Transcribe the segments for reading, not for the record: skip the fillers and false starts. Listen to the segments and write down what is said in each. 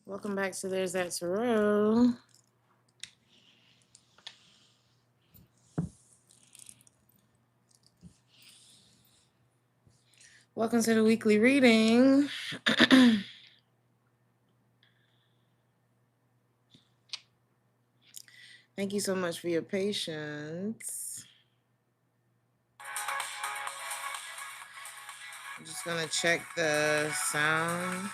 Welcome back to There's That Tarot. Welcome to the weekly reading. Thank you so much for your patience. I'm just gonna check the sound.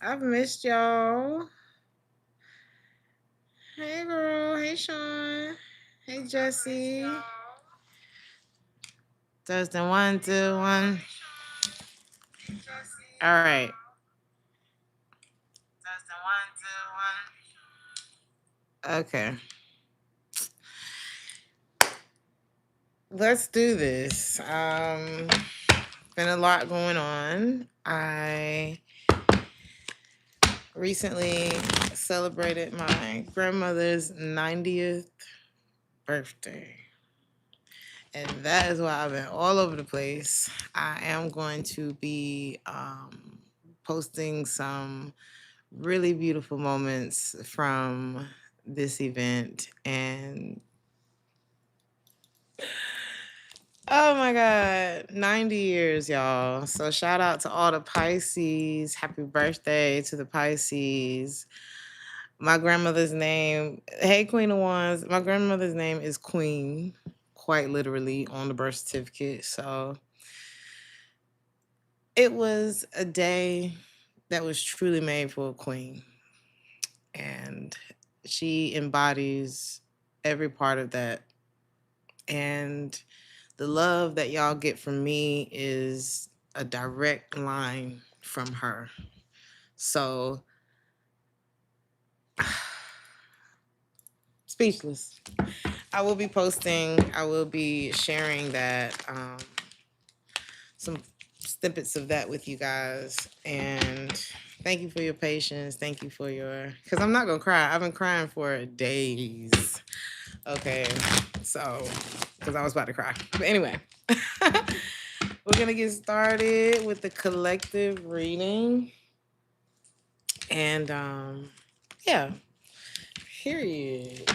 I've missed y'all. Hey girl, hey Sean, hey Jesse. Thursday, 1, 2, 1. All right. Thursday, 1, 2, 1. Okay. Let's do this. Been a lot going on. I recently celebrated my grandmother's 90th birthday. And that is why I've been all over the place. I am going to be posting some really beautiful moments from this event. And oh my God, 90 years, y'all. So shout out to all the Pisces. Happy birthday to the Pisces. My grandmother's name, hey Queen of Wands, my grandmother's name is Queen, quite literally on the birth certificate. So it was a day that was truly made for a queen. And she embodies every part of that. And the love that y'all get from me is a direct line from her. So, speechless. I will be sharing that, some snippets of that with you guys. And thank you for your patience. Thank you for because I'm not going to cry. I've been crying for days. Okay. So, because I was about to cry. But anyway, we're going to get started with the collective reading. And, yeah, period.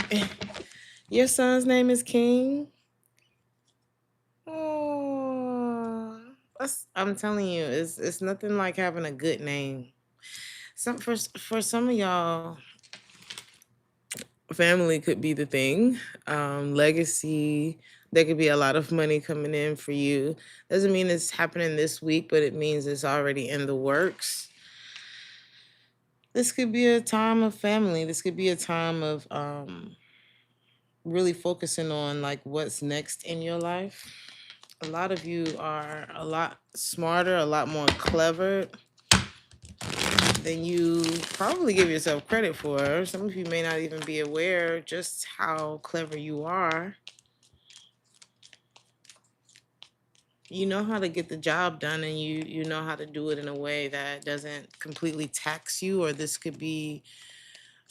Your son's name is King. Oh, I'm telling you, it's nothing like having a good name. For some of y'all, family could be the thing. Legacy. There could be a lot of money coming in for you. Doesn't mean it's happening this week, but it means it's already in the works. This could be a time of family. This could be a time of really focusing on like what's next in your life. A lot of you are a lot smarter, a lot more clever than you probably give yourself credit for. Some of you may not even be aware just how clever you are. You know how to get the job done, and you know how to do it in a way that doesn't completely tax you, or this could be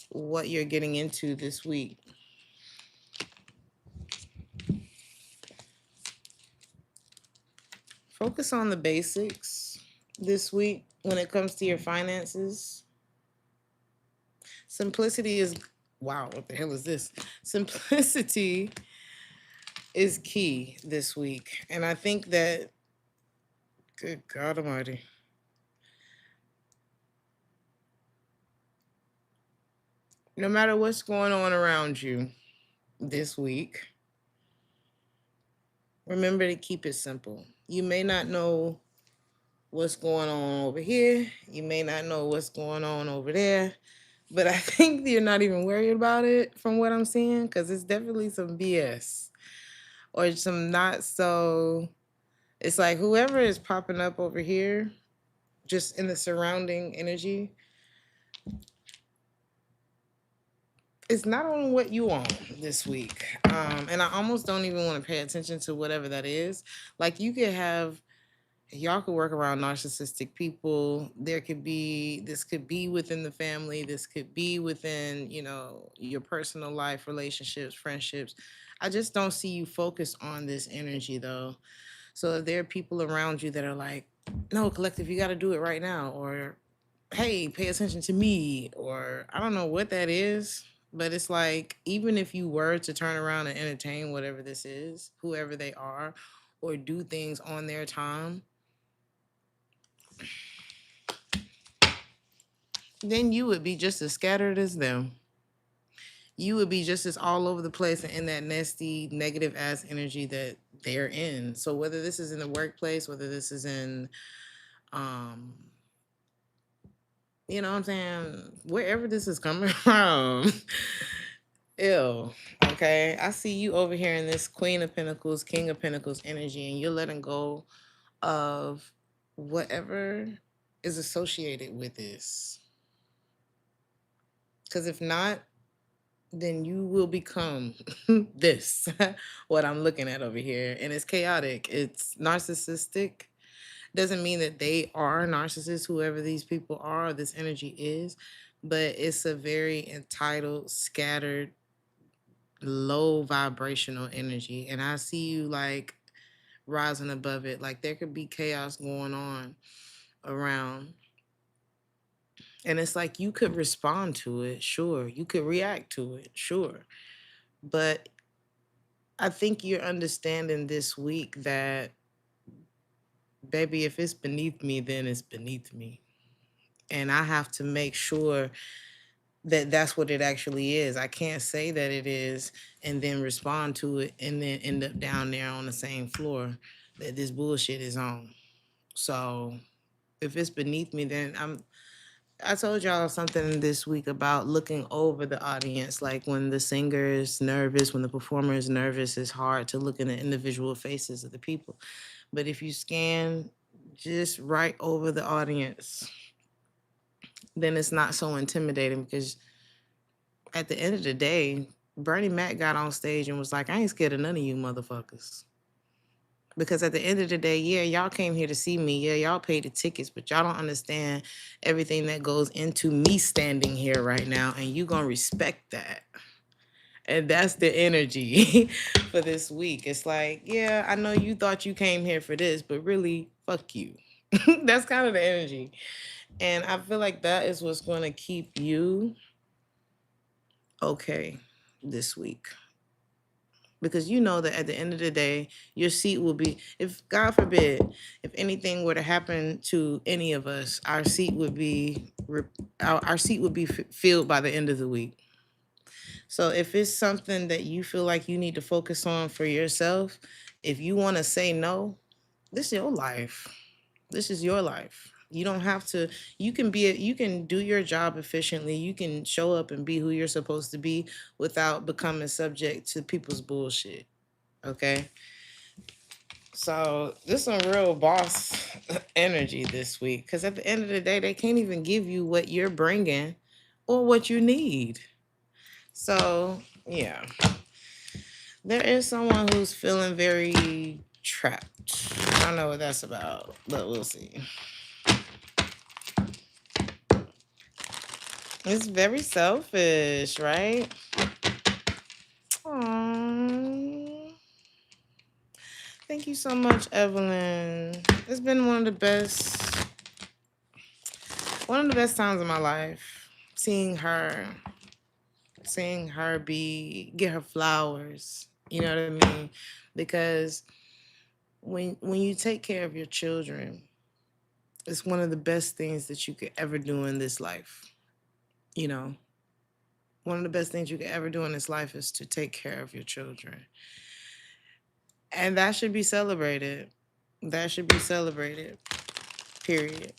what you're getting into this week. Focus on the basics this week when it comes to your finances. Simplicity is, wow, what the hell is this? Simplicity is key this week. And I think that, good God Almighty. No matter what's going on around you this week, remember to keep it simple. You may not know what's going on over here. You may not know what's going on over there. But I think you're not even worried about it from what I'm seeing, because it's definitely some BS or some not so. It's like whoever is popping up over here, just in the surrounding energy, it's not on what you want this week. And I almost don't even want to pay attention to whatever that is. Like you could have, y'all could work around narcissistic people. This could be within the family. This could be within, your personal life, relationships, friendships. I just don't see you focus on this energy though. So if there are people around you that are like, no, collective, you got to do it right now, or hey, pay attention to me, or I don't know what that is, but it's like, even if you were to turn around and entertain whatever this is, whoever they are, or do things on their time, then you would be just as scattered as them. You would be just as all over the place and in that nasty, negative ass energy that they're in. So whether this is in the workplace, whether this is in, um, you know what I'm saying, wherever this is coming from, ew. Okay, I see you over here in this Queen of Pentacles, King of Pentacles energy, and you're letting go of whatever is associated with this. Because if not, then you will become this, what I'm looking at over here. And it's chaotic, it's narcissistic. Doesn't mean that they are narcissists, whoever these people are, this energy is, but it's a very entitled, scattered, low vibrational energy. And I see you like rising above it. Like there could be chaos going on around. And it's like you could respond to it, sure. You could react to it, sure. But I think you're understanding this week that, baby, if it's beneath me, then it's beneath me. And I have to make sure that that's what it actually is. I can't say that it is and then respond to it and then end up down there on the same floor that this bullshit is on. So if it's beneath me, then I told y'all something this week about looking over the audience. Like when the singer is nervous, when the performer is nervous, it's hard to look in the individual faces of the people. But if you scan just right over the audience, then it's not so intimidating, because at the end of the day, Bernie Mac got on stage and was like, I ain't scared of none of you motherfuckers. Because at the end of the day, yeah, y'all came here to see me. Yeah, y'all paid the tickets, but y'all don't understand everything that goes into me standing here right now. And you gonna respect that. And that's the energy for this week. It's like, yeah, I know you thought you came here for this, but really, fuck you. That's kind of the energy. And I feel like that is what's going to keep you okay this week. Because you know that at the end of the day, your seat will be, if God forbid, if anything were to happen to any of us, our seat would be our seat would be filled by the end of the week. So if it's something that you feel like you need to focus on for yourself, if you want to say no, this is your life. This is your life. You don't have to, you can do your job efficiently. You can show up and be who you're supposed to be without becoming subject to people's bullshit. Okay? So this is some real boss energy this week, because at the end of the day, they can't even give you what you're bringing or what you need. So, yeah. There is someone who's feeling very trapped. I don't know what that's about, but we'll see. It's very selfish, right? Aww. Thank you so much, Evelyn. It's been one of the best times of my life. Seeing her get her flowers. You know what I mean? Because when you take care of your children, it's one of the best things that you could ever do in this life. You know, one of the best things you could ever do in this life is to take care of your children. And that should be celebrated. That should be celebrated, period.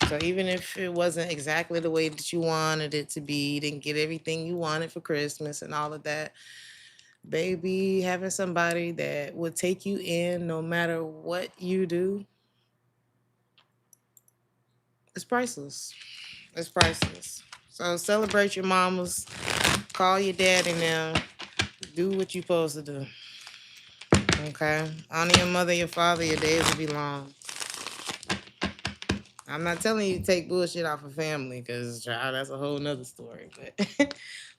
So even if it wasn't exactly the way that you wanted it to be, you didn't get everything you wanted for Christmas and all of that, baby, having somebody that would take you in no matter what you do, it's priceless. It's priceless. So celebrate your mamas, call your daddy now, do what you're supposed to do. Okay? Honor your mother, your father, your days will be long. I'm not telling you to take bullshit off of family, because that's a whole nother story. But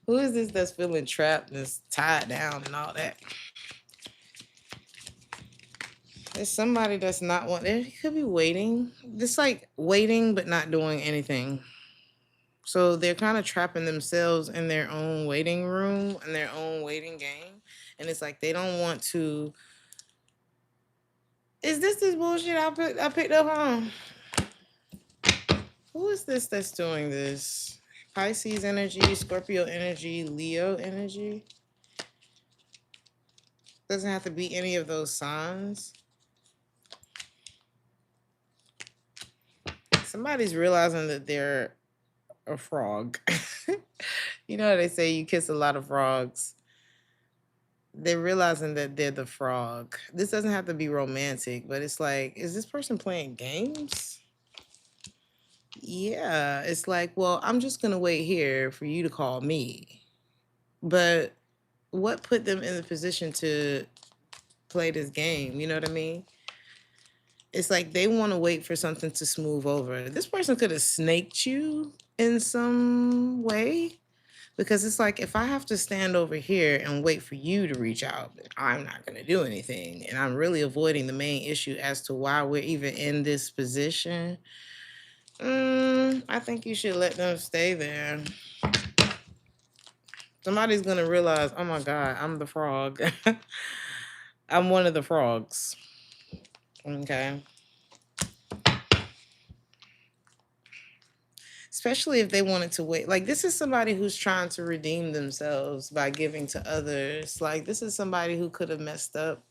who is this that's feeling trapped and tied down and all that? There's somebody that's not one. They could be waiting. It's like waiting but not doing anything. So they're kind of trapping themselves in their own waiting room and their own waiting game. And it's like they don't want to. Is this bullshit I picked up on? Who is this that's doing this? Pisces energy, Scorpio energy, Leo energy. Doesn't have to be any of those signs. Somebody's realizing that they're a frog. You know how they say you kiss a lot of frogs? They're realizing that they're the frog. This doesn't have to be romantic, but it's like, is this person playing games? Yeah, it's like, well, I'm just going to wait here for you to call me. But what put them in the position to play this game? You know what I mean? It's like they want to wait for something to smooth over. This person could have snaked you in some way, because it's like, if I have to stand over here and wait for you to reach out, I'm not going to do anything. And I'm really avoiding the main issue as to why we're even in this position. I think you should let them stay there. Somebody's going to realize, oh my God, I'm the frog. I'm one of the frogs. Okay. Especially if they wanted to wait. Like, this is somebody who's trying to redeem themselves by giving to others. Like, this is somebody who could have messed up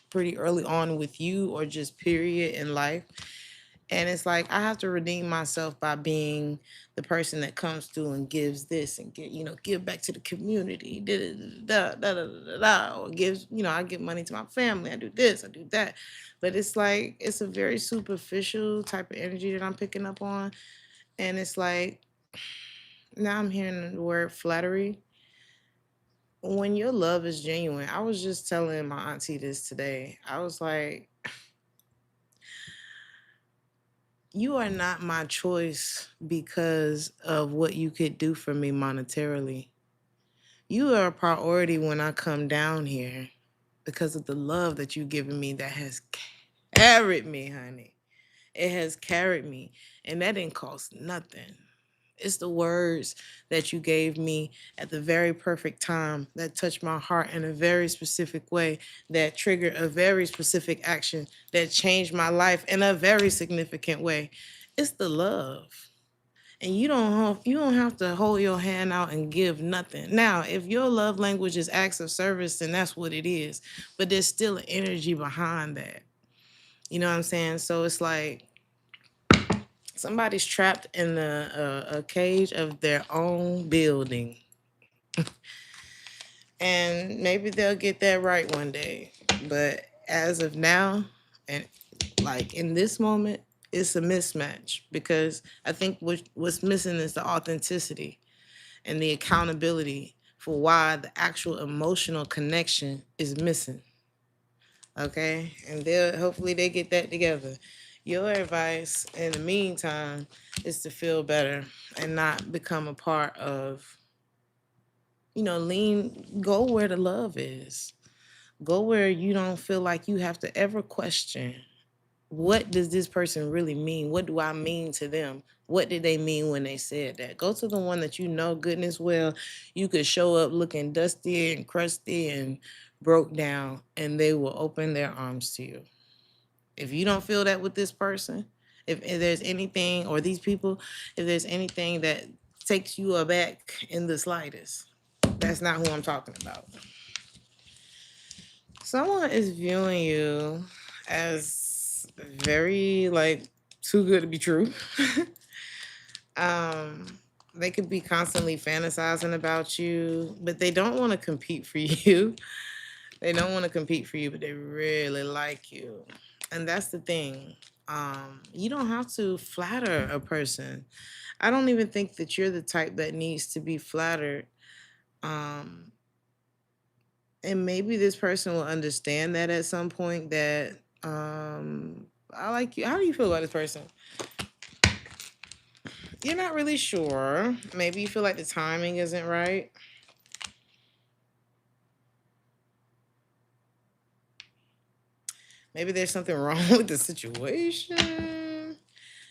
pretty early on with you, or just period in life. And it's like, I have to redeem myself by being the person that comes through and gives this and give back to the community. Da, da, da, da, da, da, or gives, I give money to my family. I do this, I do that. But it's like, it's a very superficial type of energy that I'm picking up on. And it's like, now I'm hearing the word flattery. When your love is genuine, I was just telling my auntie this today. I was like, you are not my choice because of what you could do for me monetarily. You are a priority when I come down here because of the love that you've given me that has carried me, honey. It has carried me, and that didn't cost nothing. It's the words that you gave me at the very perfect time that touched my heart in a very specific way, that triggered a very specific action, that changed my life in a very significant way. It's the love. And you don't have to hold your hand out and give nothing. Now, if your love language is acts of service, then that's what it is. But there's still an energy behind that. You know what I'm saying? So it's like, somebody's trapped in a cage of their own building. And maybe they'll get that right one day. But as of now, and like in this moment, it's a mismatch, because I think what's missing is the authenticity and the accountability for why the actual emotional connection is missing. Okay? And hopefully they get that together. Your advice in the meantime is to feel better and not become a part of, go where the love is. Go where you don't feel like you have to ever question, what does this person really mean? What do I mean to them? What did they mean when they said that? Go to the one that goodness well, you could show up looking dusty and crusty and broke down, and they will open their arms to you. If you don't feel that with this person, if there's anything, or these people, if there's anything that takes you aback in the slightest, that's not who I'm talking about. Someone is viewing you as very, like, too good to be true. They could be constantly fantasizing about you, but they don't want to compete for you. They don't want to compete for you, but they really like you. And that's the thing. You don't have to flatter a person. I don't even think that you're the type that needs to be flattered. And maybe this person will understand that at some point, that I like you. How do you feel about this person? You're not really sure. Maybe you feel like the timing isn't right. Maybe there's something wrong with the situation.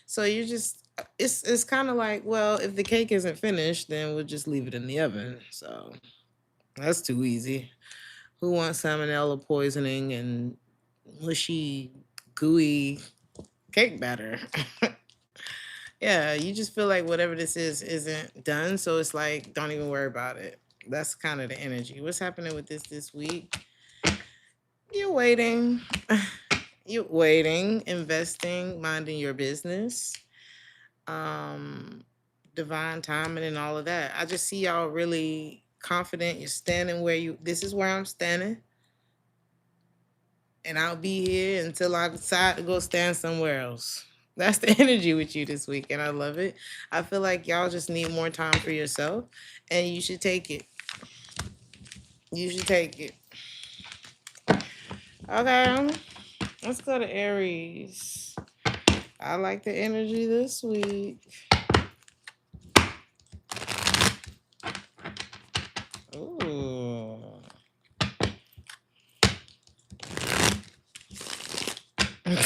So you're just it's kind of like, well, if the cake isn't finished, then we'll just leave it in the oven. So that's too easy. Who wants salmonella poisoning and mushy, gooey cake batter? Yeah, you just feel like whatever this is isn't done. So it's like, don't even worry about it. That's kind of the energy. What's happening with this week? You're waiting. You're waiting, investing, minding your business, um, divine timing, and all of that. I just see y'all really confident. You're standing where you. This is where I'm standing, and I'll be here until I decide to go stand somewhere else. That's the energy with you this week, and I love it. I feel like y'all just need more time for yourself, and you should take it. You should take it. Okay, let's go to Aries. I like the energy this week. Ooh.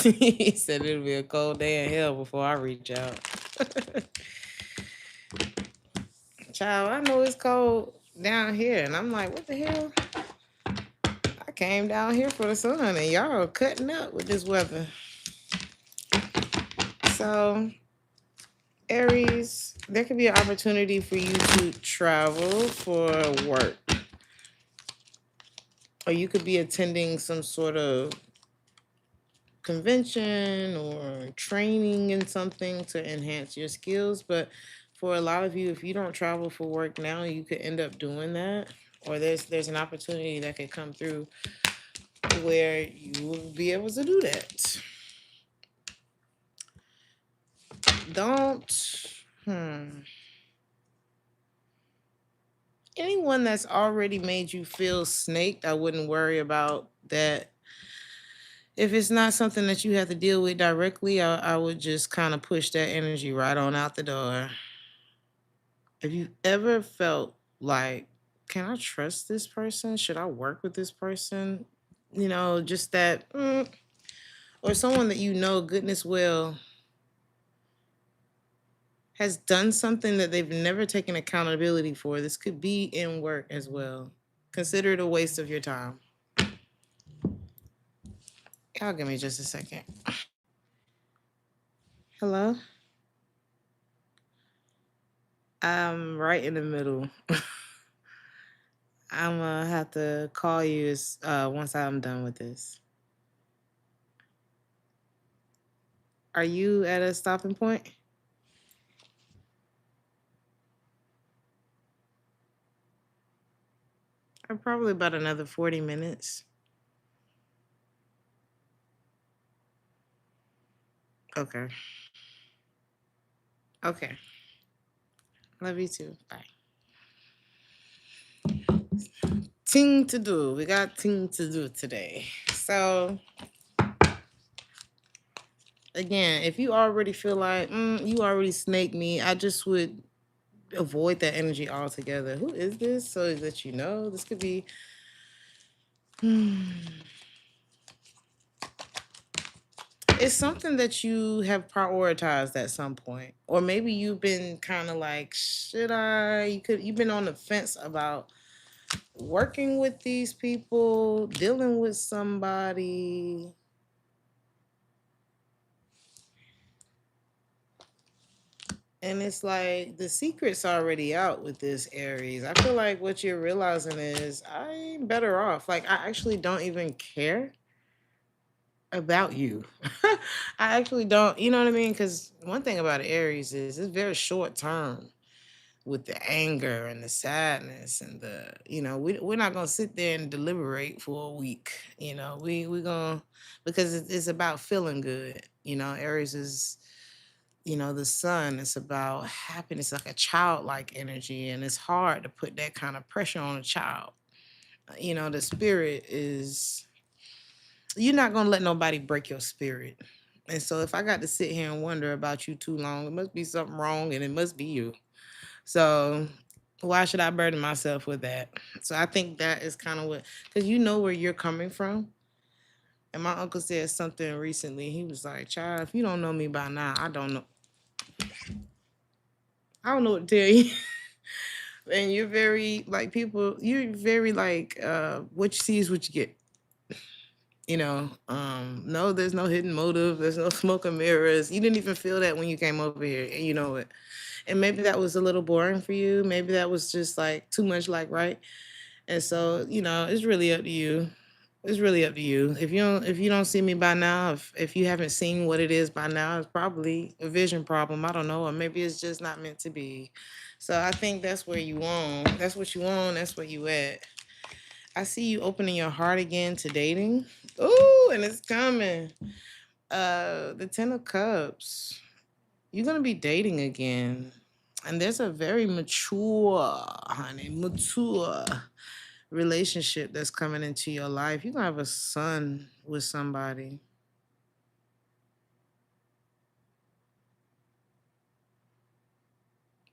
He said it'll be a cold day in hell before I reach out. Child, I know it's cold down here, and I'm like, what the hell? I came down here for the sun, and y'all are cutting up with this weather. So, Aries, there could be an opportunity for you to travel for work, or you could be attending some sort of convention or training in something to enhance your skills. But for a lot of you, if you don't travel for work now, you could end up doing that, or there's an opportunity that could come through where you will be able to do that. Don't anyone that's already made you feel snaked, I wouldn't worry about that. If it's not something that you have to deal with directly, I would just kind of push that energy right on out the door. If you ever felt like, can I trust this person? Should I work with this person? You know, just that, or someone that you know, goodness well, has done something that they've never taken accountability for. This could be in work as well. Consider it a waste of your time. Y'all give me just a second. Hello? I'm right in the middle. I'm gonna have to call you once I'm done with this. Are you at a stopping point? Probably about another 40 minutes. Okay. Okay. Love you too. Bye. Ting to do. We got ting to do today. So, again, if you already feel like you already snaked me, I just would avoid that energy altogether. Who is this? So that you know, this could be. It's something that you have prioritized at some point, or maybe you've been kind of like, should I? You've been on the fence about working with these people, dealing with somebody. And it's like the secret's already out with this Aries. I feel like what you're realizing is I'm better off. Like, I actually don't even care about you. I actually don't, you know what I mean? Because one thing about Aries is it's very short term with the anger and the sadness and we're not going to sit there and deliberate for a week. We're going to, because it's about feeling good. Aries is, the sun. It's about happiness, like a childlike energy, and it's hard to put that kind of pressure on a child. The spirit is, you're not gonna let nobody break your spirit. And so if I got to sit here and wonder about you too long, it must be something wrong, and it must be you. So why should I burden myself with that? So I think that is kind of what, because you know where you're coming from. And my uncle said something recently. He was like, "Child, if you don't know me by now, I don't know what to tell you." And you're very like people. You're very like what you see is what you get. No, there's no hidden motive. There's no smoke and mirrors. You didn't even feel that when you came over here, and you know it. And maybe that was a little boring for you. Maybe that was just like too much, like right. And so, it's really up to you. It's really up to you. If you don't see me by now, if you haven't seen what it is by now, it's probably a vision problem. I don't know, or maybe it's just not meant to be. So I think that's where you want. That's what you want. That's where you at. I see you opening your heart again to dating. Ooh, and it's coming. The Ten of Cups. You're gonna be dating again. And there's a very mature relationship that's coming into your life. You're gonna have a son with somebody.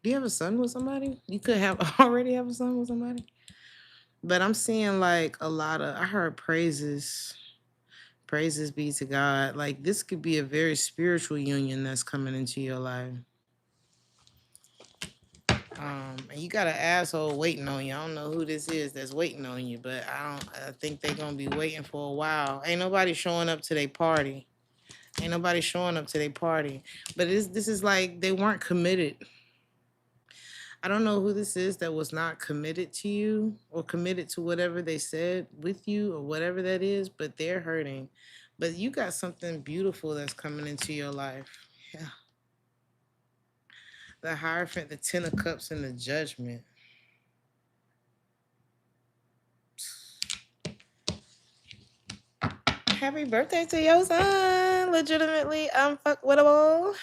Do you have a son with somebody? You could have already have a son with somebody. But I'm seeing like a lot of I heard praises. Praises be to God. Like this could be a very spiritual union that's coming into your life. And you got an asshole waiting on you. I don't know who this is that's waiting on you, but I think they're gonna be waiting for a while. Ain't nobody showing up to their party. Ain't nobody showing up to their party. But this is like they weren't committed. I don't know who this is that was not committed to you or committed to whatever they said with you or whatever that is, but they're hurting. But you got something beautiful that's coming into your life. Yeah. The Hierophant, the Ten of Cups, and the Judgment. Happy birthday to your son. Legitimately unfuckwittable.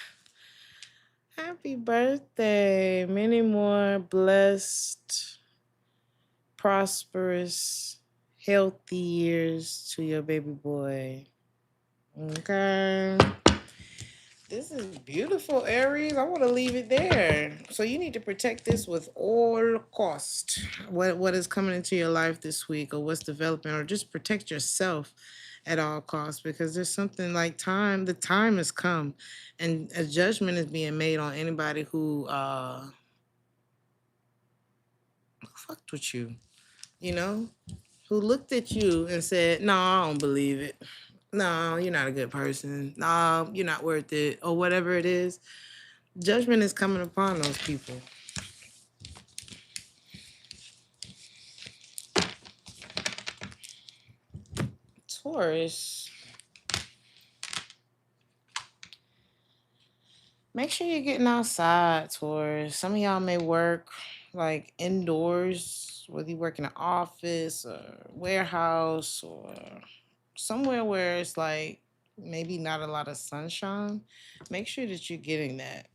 Happy birthday. Many more blessed, prosperous, healthy years to your baby boy. Okay. This is beautiful, Aries. I want to leave it there. So you need to protect this with all cost. What is coming into your life this week or what's developing, or just protect yourself at all costs, because there's something like time. The time has come and a judgment is being made on anybody who fucked with you, you know, who looked at you and said, "No, I don't believe it. No, you're not a good person. No, you're not worth it," or whatever it is. Judgment is coming upon those people. Taurus, make sure you're getting outside, Taurus. Some of y'all may work like indoors, whether you work in an office or warehouse or somewhere where it's like maybe not a lot of sunshine. Make sure that you're getting that.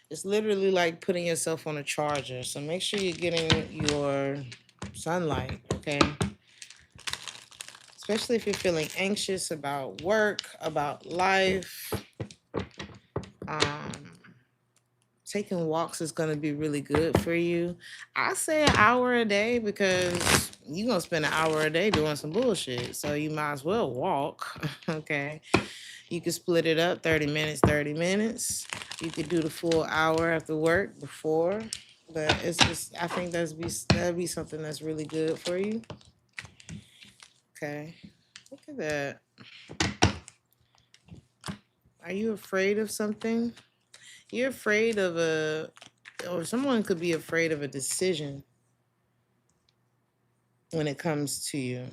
It's literally like putting yourself on a charger. So make sure you're getting your sunlight, okay? Especially if you're feeling anxious about work, about life. Um, Taking walks is going to be really good for you. I say an hour a day because you're going to spend an hour a day doing some bullshit. So you might as well walk, okay? You can split it up 30 minutes, 30 minutes. You could do the full hour after work before. But it's just, I think that'd be something that's really good for you. Okay. Look at that. Are you afraid of something? You're afraid of or someone could be afraid of a decision when it comes to you.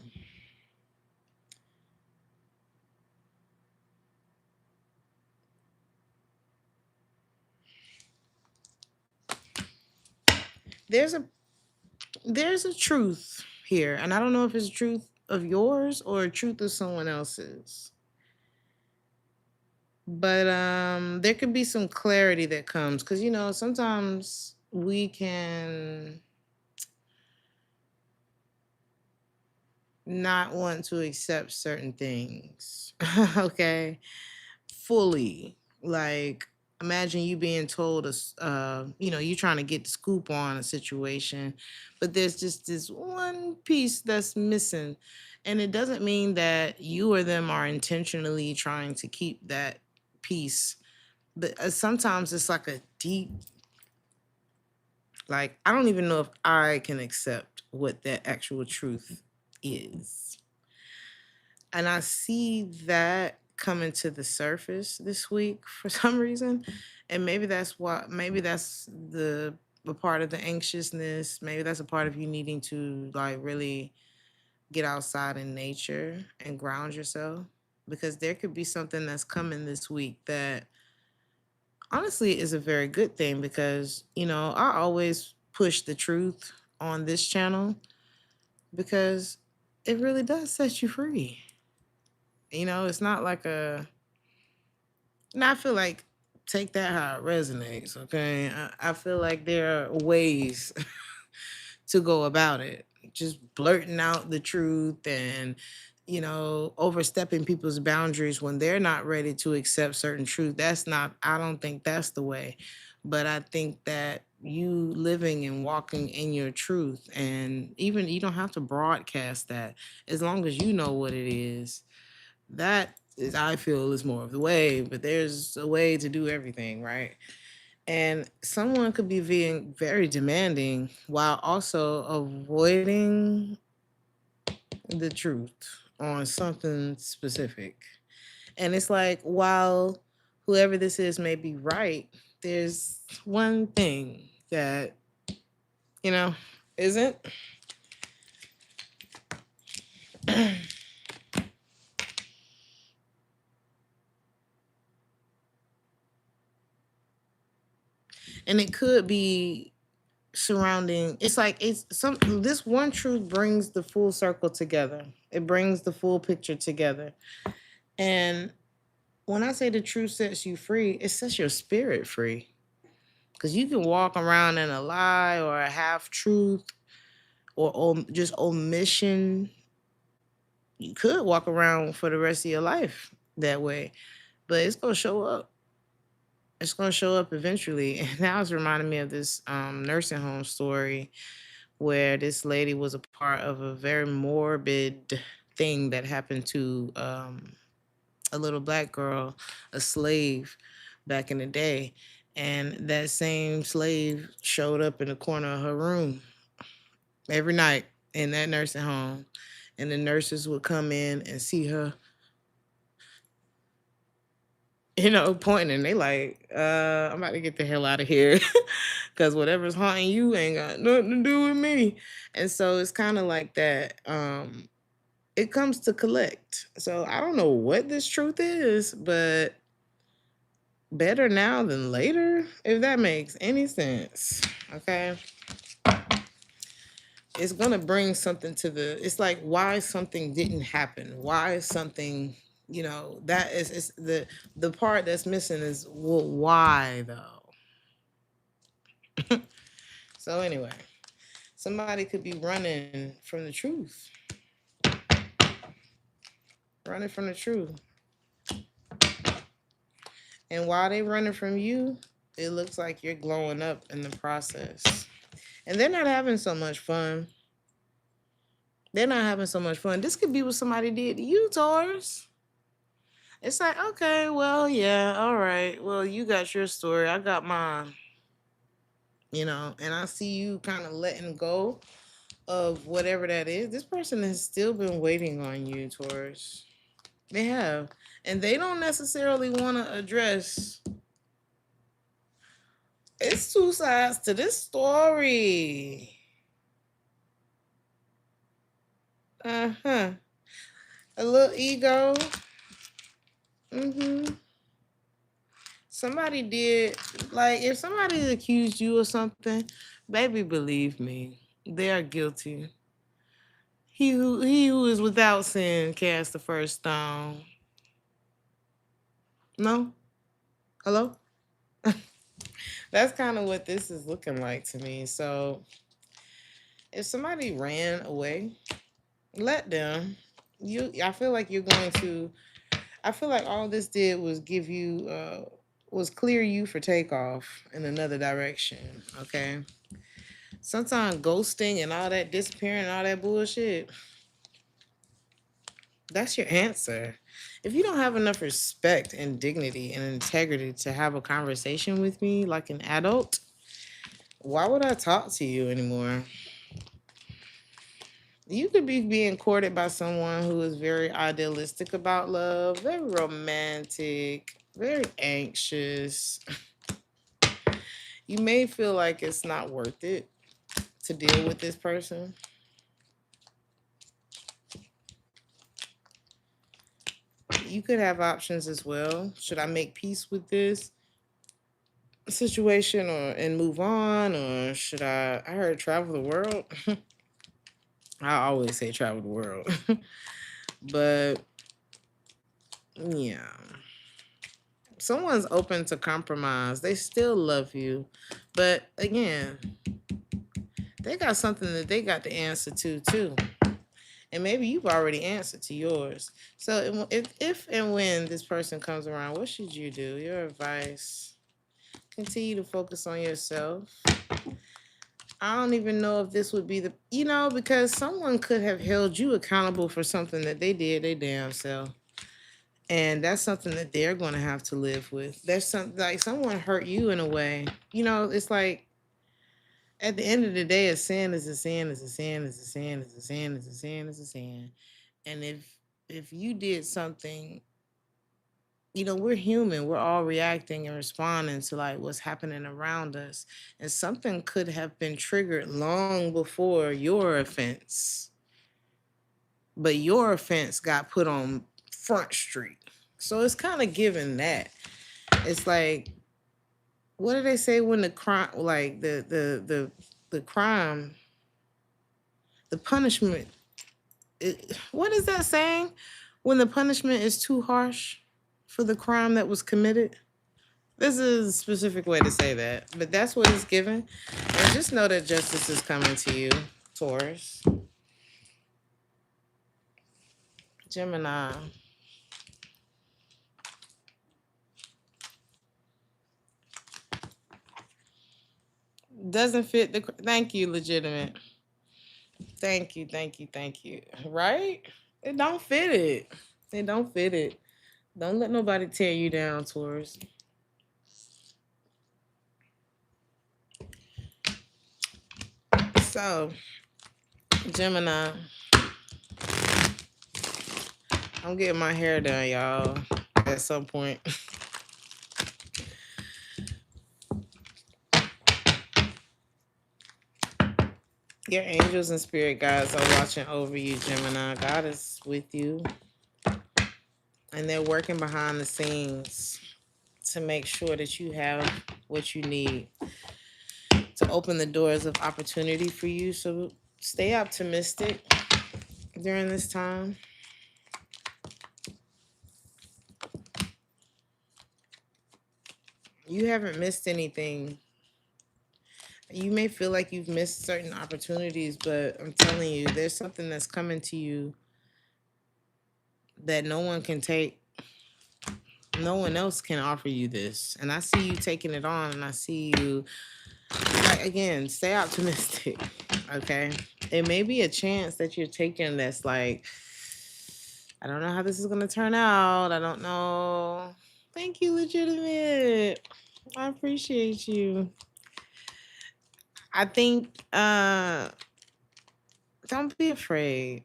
There's a truth here, and I don't know if it's a truth of yours or a truth of someone else's. But there could be some clarity that comes because sometimes we can not want to accept certain things, okay, fully. Like, imagine you being told, you trying to get the scoop on a situation, but there's just this one piece that's missing. And it doesn't mean that you or them are intentionally trying to keep that peace. But sometimes it's like a deep, like, I don't even know if I can accept what that actual truth is. And I see that coming to the surface this week for some reason. And maybe that's the a part of the anxiousness. Maybe that's a part of you needing to like really get outside in nature and ground yourself, because there could be something that's coming this week that honestly is a very good thing, because I always push the truth on this channel because it really does set you free. It's not like and I feel like, take that how it resonates, okay? I feel like there are ways to go about it. Just blurting out the truth and, overstepping people's boundaries when they're not ready to accept certain truth. I don't think that's the way. But I think that you living and walking in your truth, and even you don't have to broadcast that, as long as you know what it is, that is, I feel, is more of the way. But there's a way to do everything, right? And someone could be being very demanding while also avoiding the truth on something specific. And it's like, while whoever this is may be right, there's one thing that, you know, isn't. And it could be surrounding, it's like, this one truth brings the full circle together. It brings the full picture together. And when I say the truth sets you free, it sets your spirit free. Because you can walk around in a lie or a half truth or just omission. You could walk around for the rest of your life that way, but it's going to show up. It's going to show up eventually. And that was reminding me of this nursing home story where this lady was a part of a very morbid thing that happened to a little black girl, a slave back in the day. And that same slave showed up in the corner of her room every night in that nursing home. And the nurses would come in and see her, pointing. They like, I'm about to get the hell out of here. Because whatever's haunting you ain't got nothing to do with me. And so it's kind of like that. It comes to collect. So I don't know what this truth is, but better now than later, if that makes any sense. Okay. It's gonna bring something it's like, why something didn't happen, why something, that is, it's the part that's missing is, well, why though? So anyway, somebody could be running from the truth. Running from the truth. And while they running from you, it looks like you're glowing up in the process. And they're not having so much fun. They're not having so much fun. This could be what somebody did to you, Taurus. It's like, okay, well, yeah, all right. Well, you got your story. I got mine. And I see you kind of letting go of whatever that is. This person has still been waiting on you, Taurus. They have. And they don't necessarily want to address. It's two sides to this story. Uh-huh. A little ego. Mm-hmm. Somebody did, like, if somebody accused you of something, baby, believe me, they are guilty. He who is without sin cast the first stone. No? Hello? That's kind of what this is looking like to me. So if somebody ran away, let them. I feel like you're going to, I feel like all this did was give you, was clear you for takeoff in another direction, okay? Sometimes ghosting and all that disappearing and all that bullshit, That's your answer. If you don't have enough respect and dignity and integrity to have a conversation with me like an adult, why would I talk to you anymore? You could be being courted by someone who is very idealistic about love, very romantic, very anxious. You may feel like it's not worth it to deal with this person. You could have options as well. Should I make peace with this situation or and move on, or should I heard travel the world. I always say travel the world. But yeah. Someone's open to compromise. They still love you. But again, they got something that they got to answer to too. And maybe you've already answered to yours. So if and when this person comes around, what should you do? Your advice. Continue to focus on yourself. I don't even know if this would be because someone could have held you accountable for something that they did they damn self. And that's something that they're going to have to live with. There's something like someone hurt you in a way. It's like at the end of the day, a sin is a sin, is a sin, is a sin, is a sin, is a sin, is a sin. And if you did something, we're human. We're all reacting and responding to like what's happening around us. And something could have been triggered long before your offense. But your offense got put on Front Street. So it's kind of given that. It's like, what do they say when the crime, like the crime, the punishment, what is that saying? When the punishment is too harsh for the crime that was committed? This is a specific way to say that, but that's what it's given. And just know that justice is coming to you, Taurus. Gemini. Doesn't fit the. Thank you, legitimate. Thank you, thank you, thank you. Right? It don't fit it. It don't fit it. Don't let nobody tear you down, Taurus. So, Gemini, I'm getting my hair done, y'all, at some point. Your angels and spirit guides are watching over you, Gemini. God is with you. And they're working behind the scenes to make sure that you have what you need to open the doors of opportunity for you. So stay optimistic during this time. You haven't missed anything. You may feel like you've missed certain opportunities, but I'm telling you, there's something that's coming to you that no one can take. No one else can offer you this. And I see you taking it on, and I see you, like, again, stay optimistic, okay? It may be a chance that you're taking that's like, I don't know how this is going to turn out. I don't know. Thank you, legitimate. I appreciate you. I think, don't be afraid.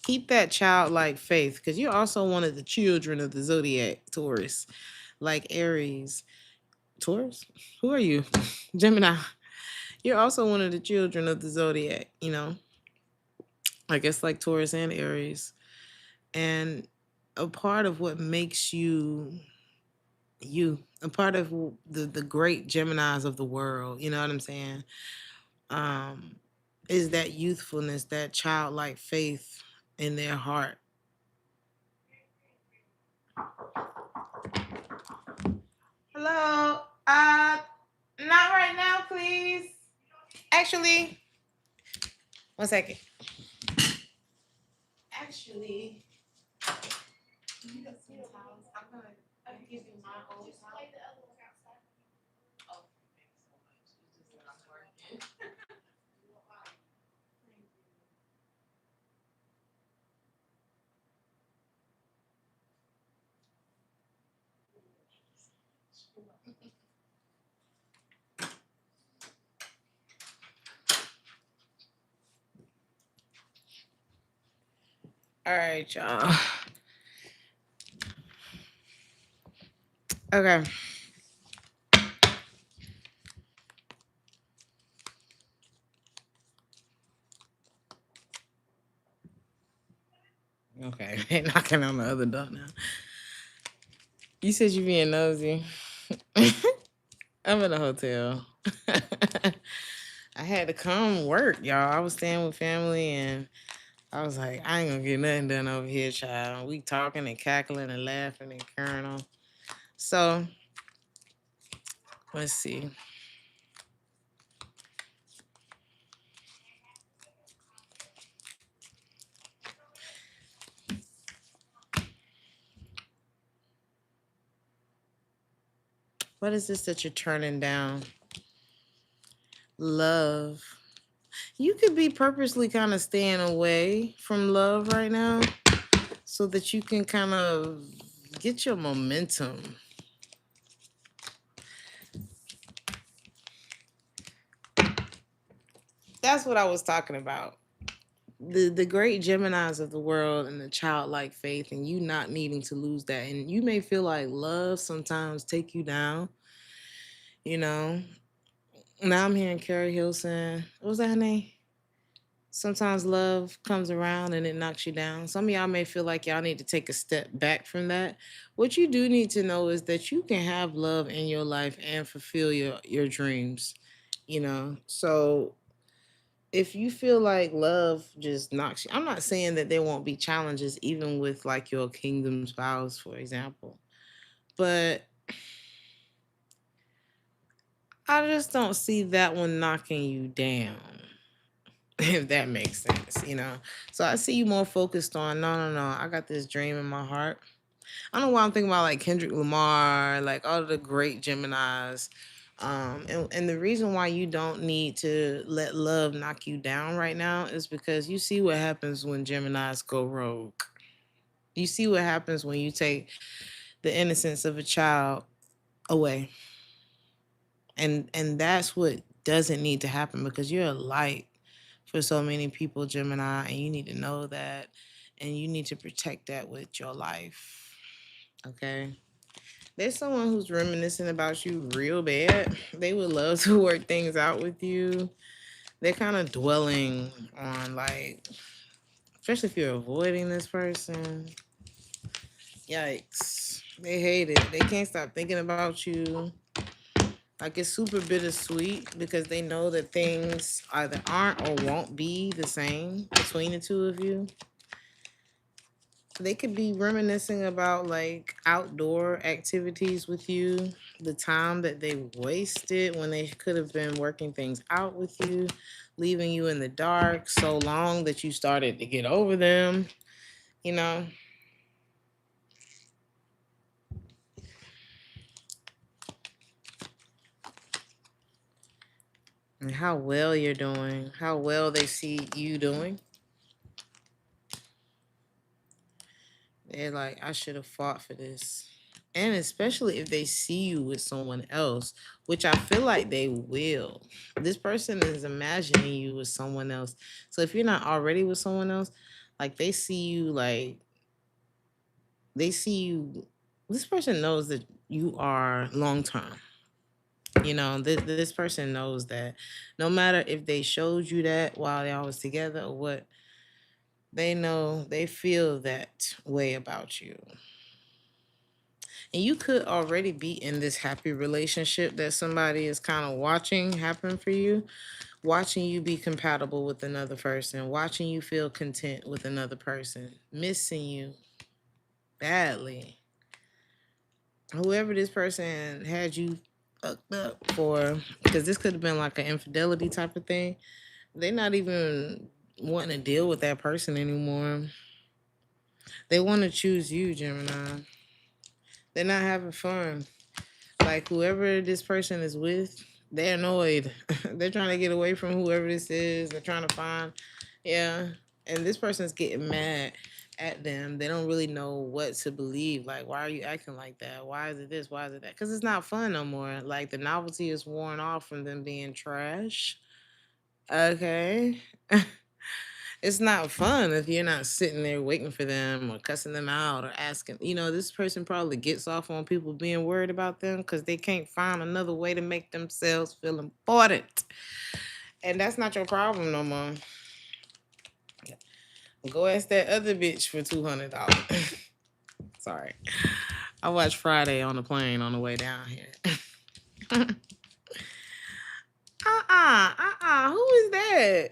Keep that childlike faith, because you're also one of the children of the zodiac, Taurus, like Aries. Taurus? Who are you? Gemini. You're also one of the children of the zodiac, I guess like Taurus and Aries. And a part of what makes you, a part of the great Geminis of the world, you know what I'm saying? Is that youthfulness, that childlike faith in their heart. Hello. Not right now, please. Actually, 1 second. Actually, you got some towels. I'm gonna give you my old towel. Oh, thanks so much. It's just that I'm working. All right, y'all. Okay. Okay. They knocking on the other door now. You said you being nosy. I'm in a hotel. I had to come work, y'all. I was staying with family and I was like, I ain't gonna get nothing done over here, child. We talking and cackling and laughing and carrying on. So let's see. What is this that you're turning down? Love. You could be purposely kind of staying away from love right now so that you can kind of get your momentum. That's what I was talking about. The great Geminis of the world and the childlike faith and you not needing to lose that. And you may feel like love sometimes take you down, you know. Now I'm hearing Carrie Hilson. What was that her name? Sometimes love comes around and it knocks you down. Some of y'all may feel like y'all need to take a step back from that. What you do need to know is that you can have love in your life and fulfill your dreams, you know. So if you feel like love just knocks you, I'm not saying that there won't be challenges even with like your kingdom spouse, for example. But I just don't see that one knocking you down. If that makes sense, you know. So I see you more focused on no. I got this dream in my heart. I don't know why I'm thinking about like Kendrick Lamar, like all of the great Geminis. And the reason why you don't need to let love knock you down right now is because you see what happens when Geminis go rogue. You see what happens when you take the innocence of a child away. And that's what doesn't need to happen because you're a light for so many people, Gemini, and you need to know that and you need to protect that with your life. Okay. There's someone who's reminiscing about you real bad. They would love to work things out with you. They're kind of dwelling on like, especially if you're avoiding this person. Yikes. They hate it. They can't stop thinking about you. Like it's super bittersweet because they know that things either aren't or won't be the same between the two of you. They could be reminiscing about like outdoor activities with you, the time that they wasted when they could have been working things out with you, leaving you in the dark so long that you started to get over them, you know. And how well you're doing, how well they see you doing. They're like, I should have fought for this. And especially if they see you with someone else, which I feel like they will. This person is imagining you with someone else. So if you're not already with someone else, like they see you, like they see you. This person knows that you are long term. You know, this person knows that no matter if they showed you that while y'all was together or what, they know, they feel that way about you. And you could already be in this happy relationship that somebody is kind of watching happen for you, watching you be compatible with another person, watching you feel content with another person, missing you badly. Whoever this person had you fucked up for, because this could have been like an infidelity type of thing, they're not even wanting to deal with that person anymore. They want to choose you, Gemini. They're not having fun. Like whoever this person is with, they're annoyed. They're trying to get away from whoever this is. They're trying to find, yeah. And this person's getting mad at them. They don't really know what to believe. Like, why are you acting like that? Why is it this? Why is it that? Because it's not fun no more. Like the novelty is worn off from them being trash. Okay. It's not fun if you're not sitting there waiting for them or cussing them out or asking. This person probably gets off on people being worried about them because they can't find another way to make themselves feel important. And that's not your problem no more. Go ask that other bitch for $200. Sorry. I watched Friday on the plane on the way down here. Who is that?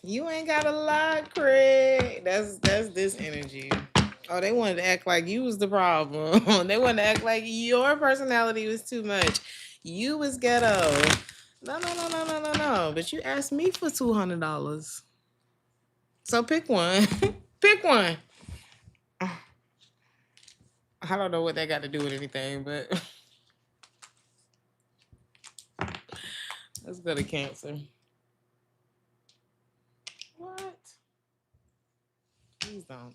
You ain't got a lot, Craig. That's this energy. Oh, they wanted to act like you was the problem. They wanted to act like your personality was too much. You was ghetto. No. But you asked me for $200. So pick one. Pick one. I don't know what that got to do with anything, but let's go to Cancer. What? Please don't.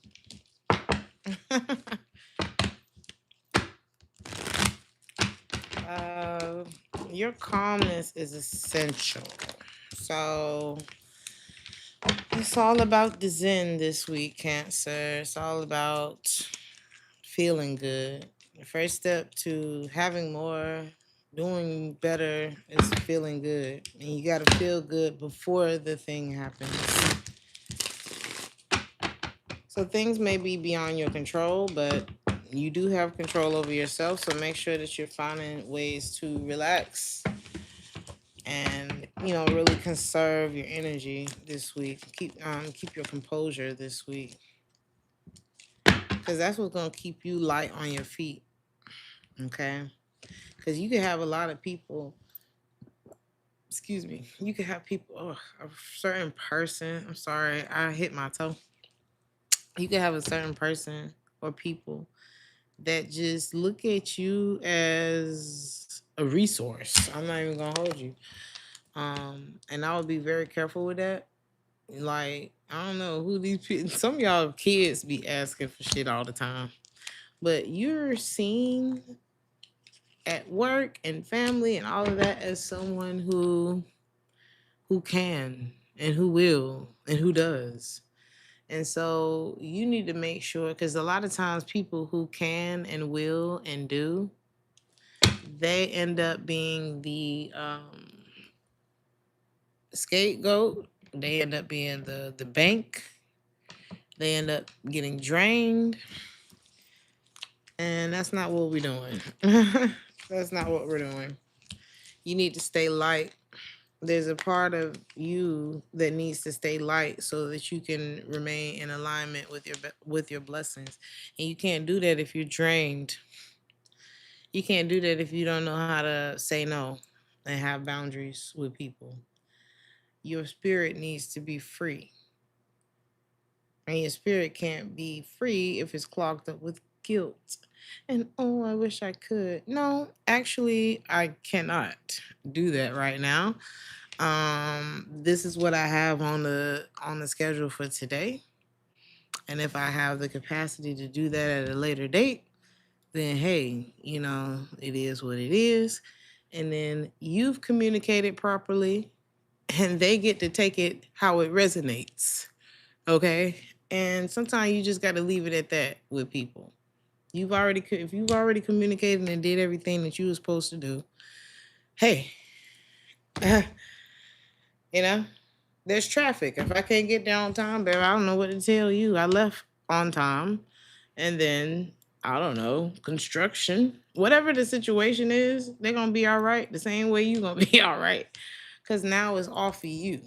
Your calmness is essential. So it's all about the Zen this week, Cancer. It's all about feeling good. The first step to having more, doing better is feeling good. And you got to feel good before the thing happens. So things may be beyond your control, but you do have control over yourself. So make sure that you're finding ways to relax and really conserve your energy this week. Keep your composure this week, because that's what's gonna keep you light on your feet. Okay, because you can have a lot of people. Excuse me. You can have people. A certain person. I'm sorry, I hit my toe. You can have a certain person or people that just look at you as a resource. I'm not even gonna hold you. And I would be very careful with that. Like, I don't know who these people, some of y'all kids be asking for shit all the time. But you're seen at work and family and all of that as someone who can and who will and who does. And so you need to make sure, because a lot of times people who can and will and do, they end up being the scapegoat. They end up being the bank. They end up getting drained. And that's not what we're doing. That's not what we're doing. You need to stay light. There's a part of you that needs to stay light so that you can remain in alignment with your blessings. And you can't do that if you're drained. You can't do that if you don't know how to say no and have boundaries with people. Your spirit needs to be free. And your spirit can't be free if it's clogged up with guilt. And I wish I could. No, actually, I cannot do that right now. This is what I have on the schedule for today. And if I have the capacity to do that at a later date, then hey, it is what it is. And then you've communicated properly and they get to take it how it resonates. Okay? And sometimes you just got to leave it at that with people. If you've already communicated and did everything that you were supposed to do, hey, there's traffic. If I can't get there on time, baby, I don't know what to tell you. I left on time. And then, I don't know, construction. Whatever the situation is, they're going to be all right the same way you're going to be all right. Because now it's all for you.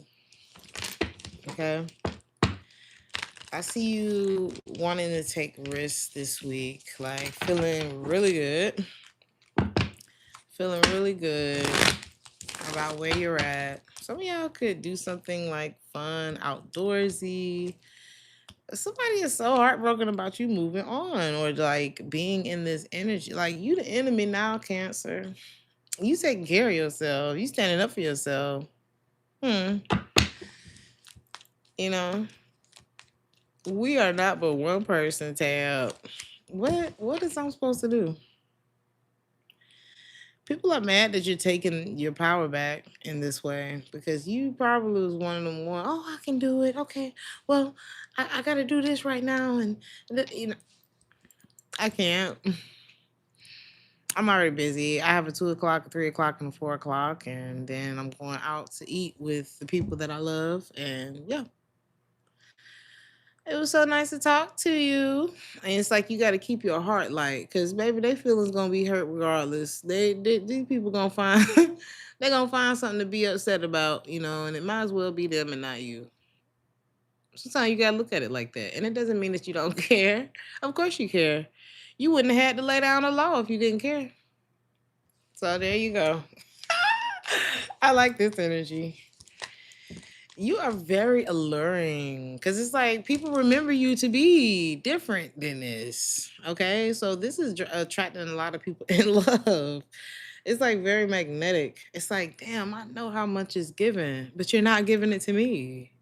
Okay? I see you wanting to take risks this week, like feeling really good. Feeling really good about where you're at. Some of y'all could do something like fun, outdoorsy. Somebody is so heartbroken about you moving on or like being in this energy. Like, you the enemy now, Cancer. You taking care of yourself. You standing up for yourself. We are not but one person, Tab. What is I'm supposed to do? People are mad that you're taking your power back in this way because you probably was one of them one, oh, I can do it. Okay. Well, I gotta do this right now. And I can't. I'm already busy. I have a 2 o'clock, a 3 o'clock, and a 4 o'clock, and then I'm going out to eat with the people that I love. And yeah, it was so nice to talk to you. And it's like you got to keep your heart light, because baby, their feelings gonna be hurt regardless. These people gonna find they're gonna find something to be upset about, and it might as well be them and not you. Sometimes you gotta look at it like that, and it doesn't mean that you don't care. Of course you care. You wouldn't have had to lay down the law if you didn't care. So there you go. I like this energy. You are very alluring, because it's like people remember you to be different than this. Okay, so this is attracting a lot of people in love. It's like very magnetic. It's like, damn, I know how much is given, but you're not giving it to me.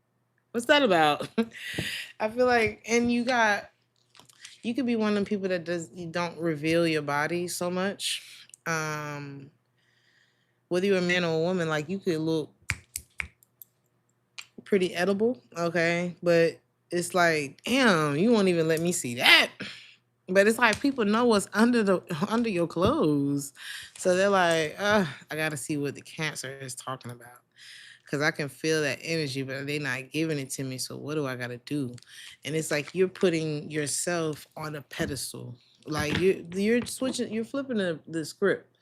What's that about? I feel like, and you could be one of the people that you don't reveal your body so much. Whether you're a man or a woman, like you could look pretty edible, okay? But it's like, damn, you won't even let me see that. But it's like people know what's under your clothes. So they're like, I gotta see what the Cancer is talking about. Because I can feel that energy, but they're not giving it to me. So what do I gotta do? And it's like you're putting yourself on a pedestal. Like you're switching, you're flipping the script.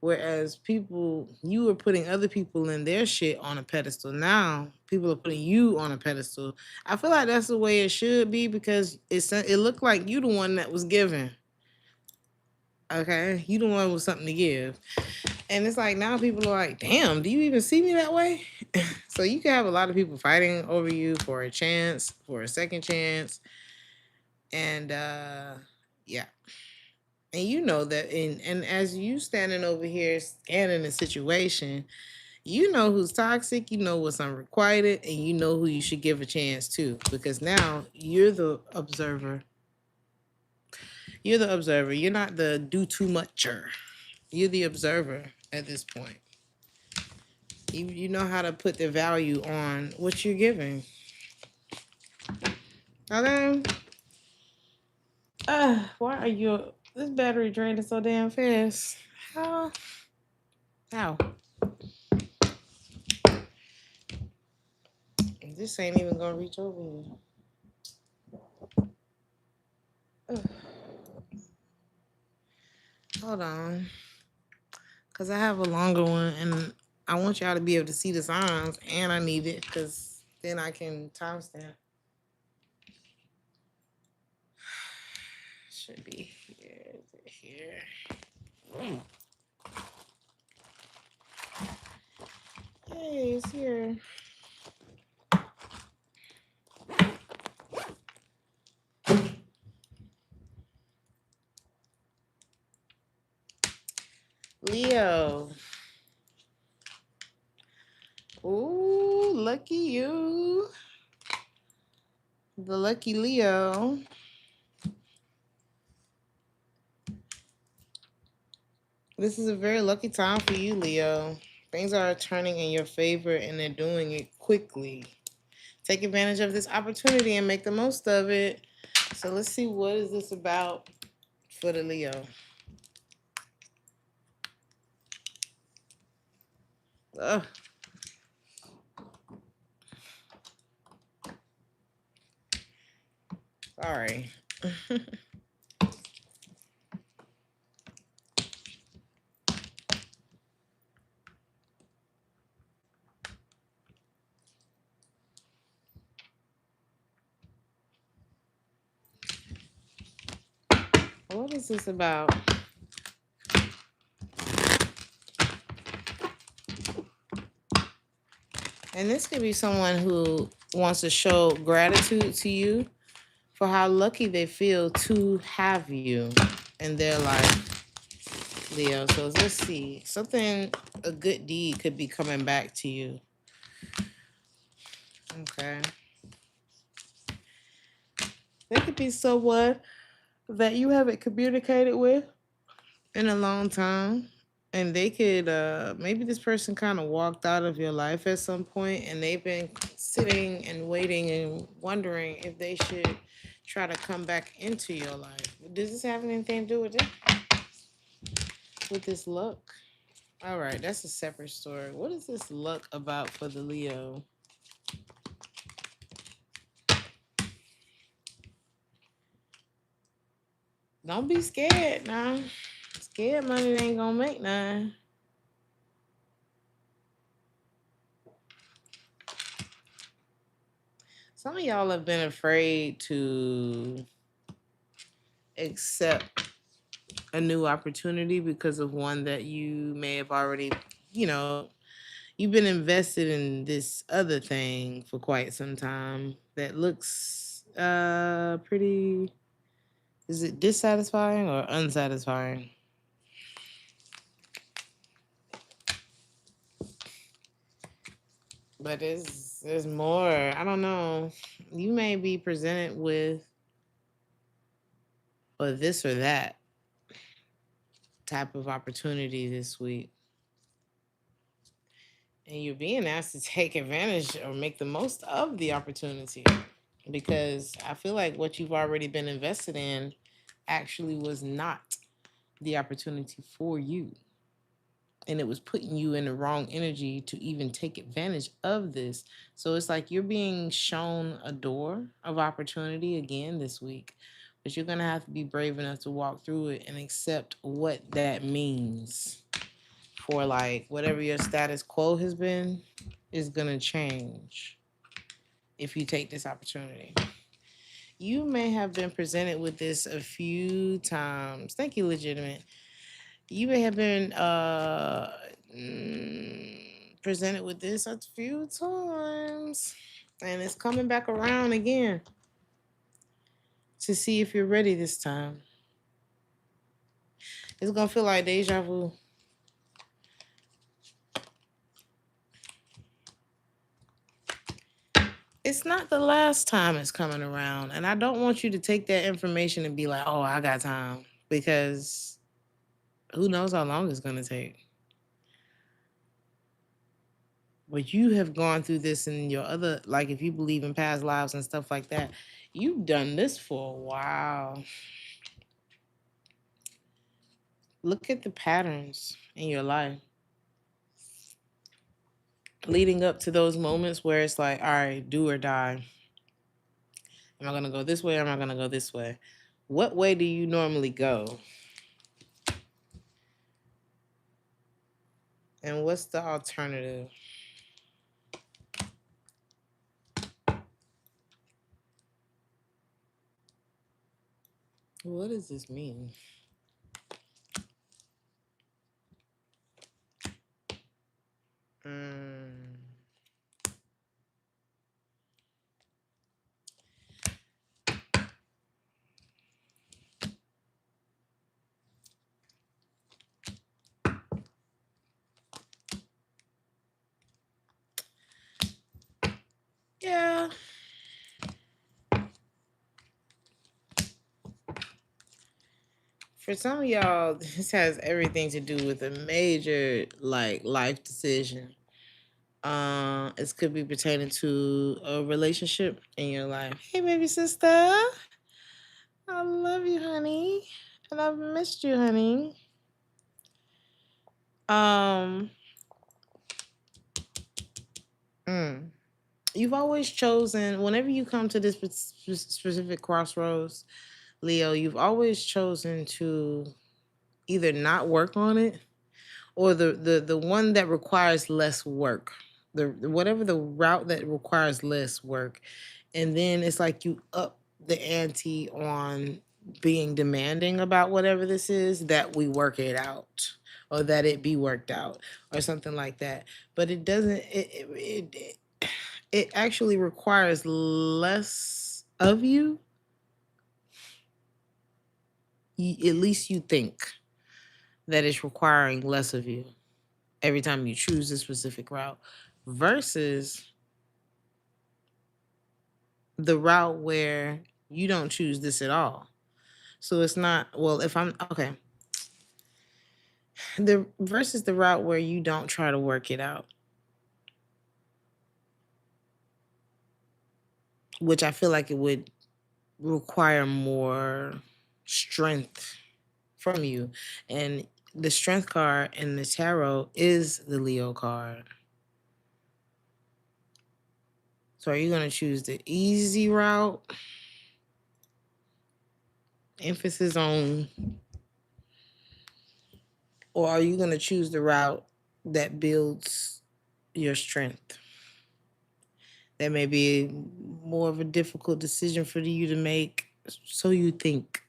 Whereas you were putting other people in their shit on a pedestal. Now people are putting you on a pedestal. I feel like that's the way it should be, because it looked like you the one that was giving. Okay, you the one with something to give. And it's like now people are like, damn, do you even see me that way? So you can have a lot of people fighting over you for a chance, for a second chance. And yeah. And you know that, and as you standing over here scanning the situation, you know who's toxic, you know what's unrequited, and you know who you should give a chance to, because now you're the observer. You're the observer. You're not the do too mucher. You're the observer at this point. You know how to put the value on what you're giving. Okay. Why are you? This battery draining so damn fast. How? This ain't even gonna reach over here. Ugh. Hold on. Because I have a longer one, and I want y'all to be able to see the signs, and I need it because then I can timestamp. Should be here. Is it here? Hey, it's here. Leo. Ooh, lucky you. The lucky Leo. This is a very lucky time for you, Leo. Things are turning in your favor, and they're doing it quickly. Take advantage of this opportunity and make the most of it. So let's see, what is this about for the Leo? Ugh. Sorry. What is this about? And this could be someone who wants to show gratitude to you for how lucky they feel to have you in their life, Leo. So let's see. A good deed could be coming back to you. Okay. There could be someone that you haven't communicated with in a long time, And they could maybe this person kind of walked out of your life at some point and they've been sitting and waiting and wondering if they should try to come back into your life. Does this have anything to do with it? With this luck? All right, that's a separate story. What is this luck about for the Leo? Don't be scared now. Scared money ain't gonna make none. Some of y'all have been afraid to accept a new opportunity because of one that you may have already, you know, you've been invested in this other thing for quite some time that looks pretty, is it dissatisfying or unsatisfying? But there's more. I don't know. You may be presented with or this or that type of opportunity this week. And you're being asked to take advantage or make the most of the opportunity because I feel like what you've already been invested in actually was not the opportunity for you. And it was putting you in the wrong energy to even take advantage of this. So it's like you're being shown a door of opportunity again this week, but you're going to have to be brave enough to walk through it and accept what that means for like whatever your status quo has been is going to change if you take this opportunity. You may have been presented with this a few times. Thank you, legitimate. You may have been presented with this a few times, and it's coming back around again to see if you're ready this time. It's gonna feel like deja vu. It's not the last time it's coming around, and I don't want you to take that information and be like, "Oh, I got time," because who knows how long it's gonna take. But you have gone through this in your other, like if you believe in past lives and stuff like that, you've done this for a while. Look at the patterns in your life leading up to those moments where it's like, all right, do or die. Am I going to go this way or am I going to go this way? What way do you normally go? And what's the alternative? What does this mean? Yeah. For some of y'all, this has everything to do with a major like life decision. It could be pertaining to a relationship in your life. Hey, baby sister, I love you, honey, and I've missed you, honey. You've always chosen, whenever you come to this specific crossroads, Leo, you've always chosen to either not work on it or the one that requires less work, the whatever the route that requires less work, and then it's like you up the ante on being demanding about whatever this is, that we work it out or that it be worked out or something like that. But it doesn't. It actually requires less of you. At least you think that it's requiring less of you every time you choose a specific route versus the route where you don't choose this at all. So it's not, well, if I'm, okay. versus the route where you don't try to work it out, which I feel like it would require more strength from you. And the strength card in the tarot is the Leo card. So are you going to choose the easy route? Emphasis on. Or are you going to choose the route that builds your strength? That may be more of a difficult decision for you to make, so you think.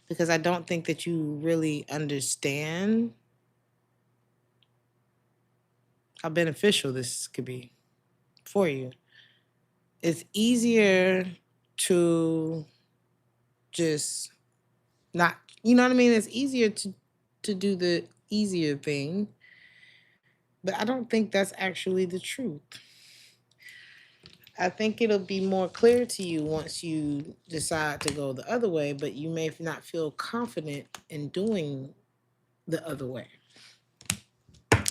Because I don't think that you really understand how beneficial this could be for you. It's easier to just not, you know what I mean? It's easier to do the easier thing, but I don't think that's actually the truth. I think it'll be more clear to you once you decide to go the other way, but you may not feel confident in doing the other way.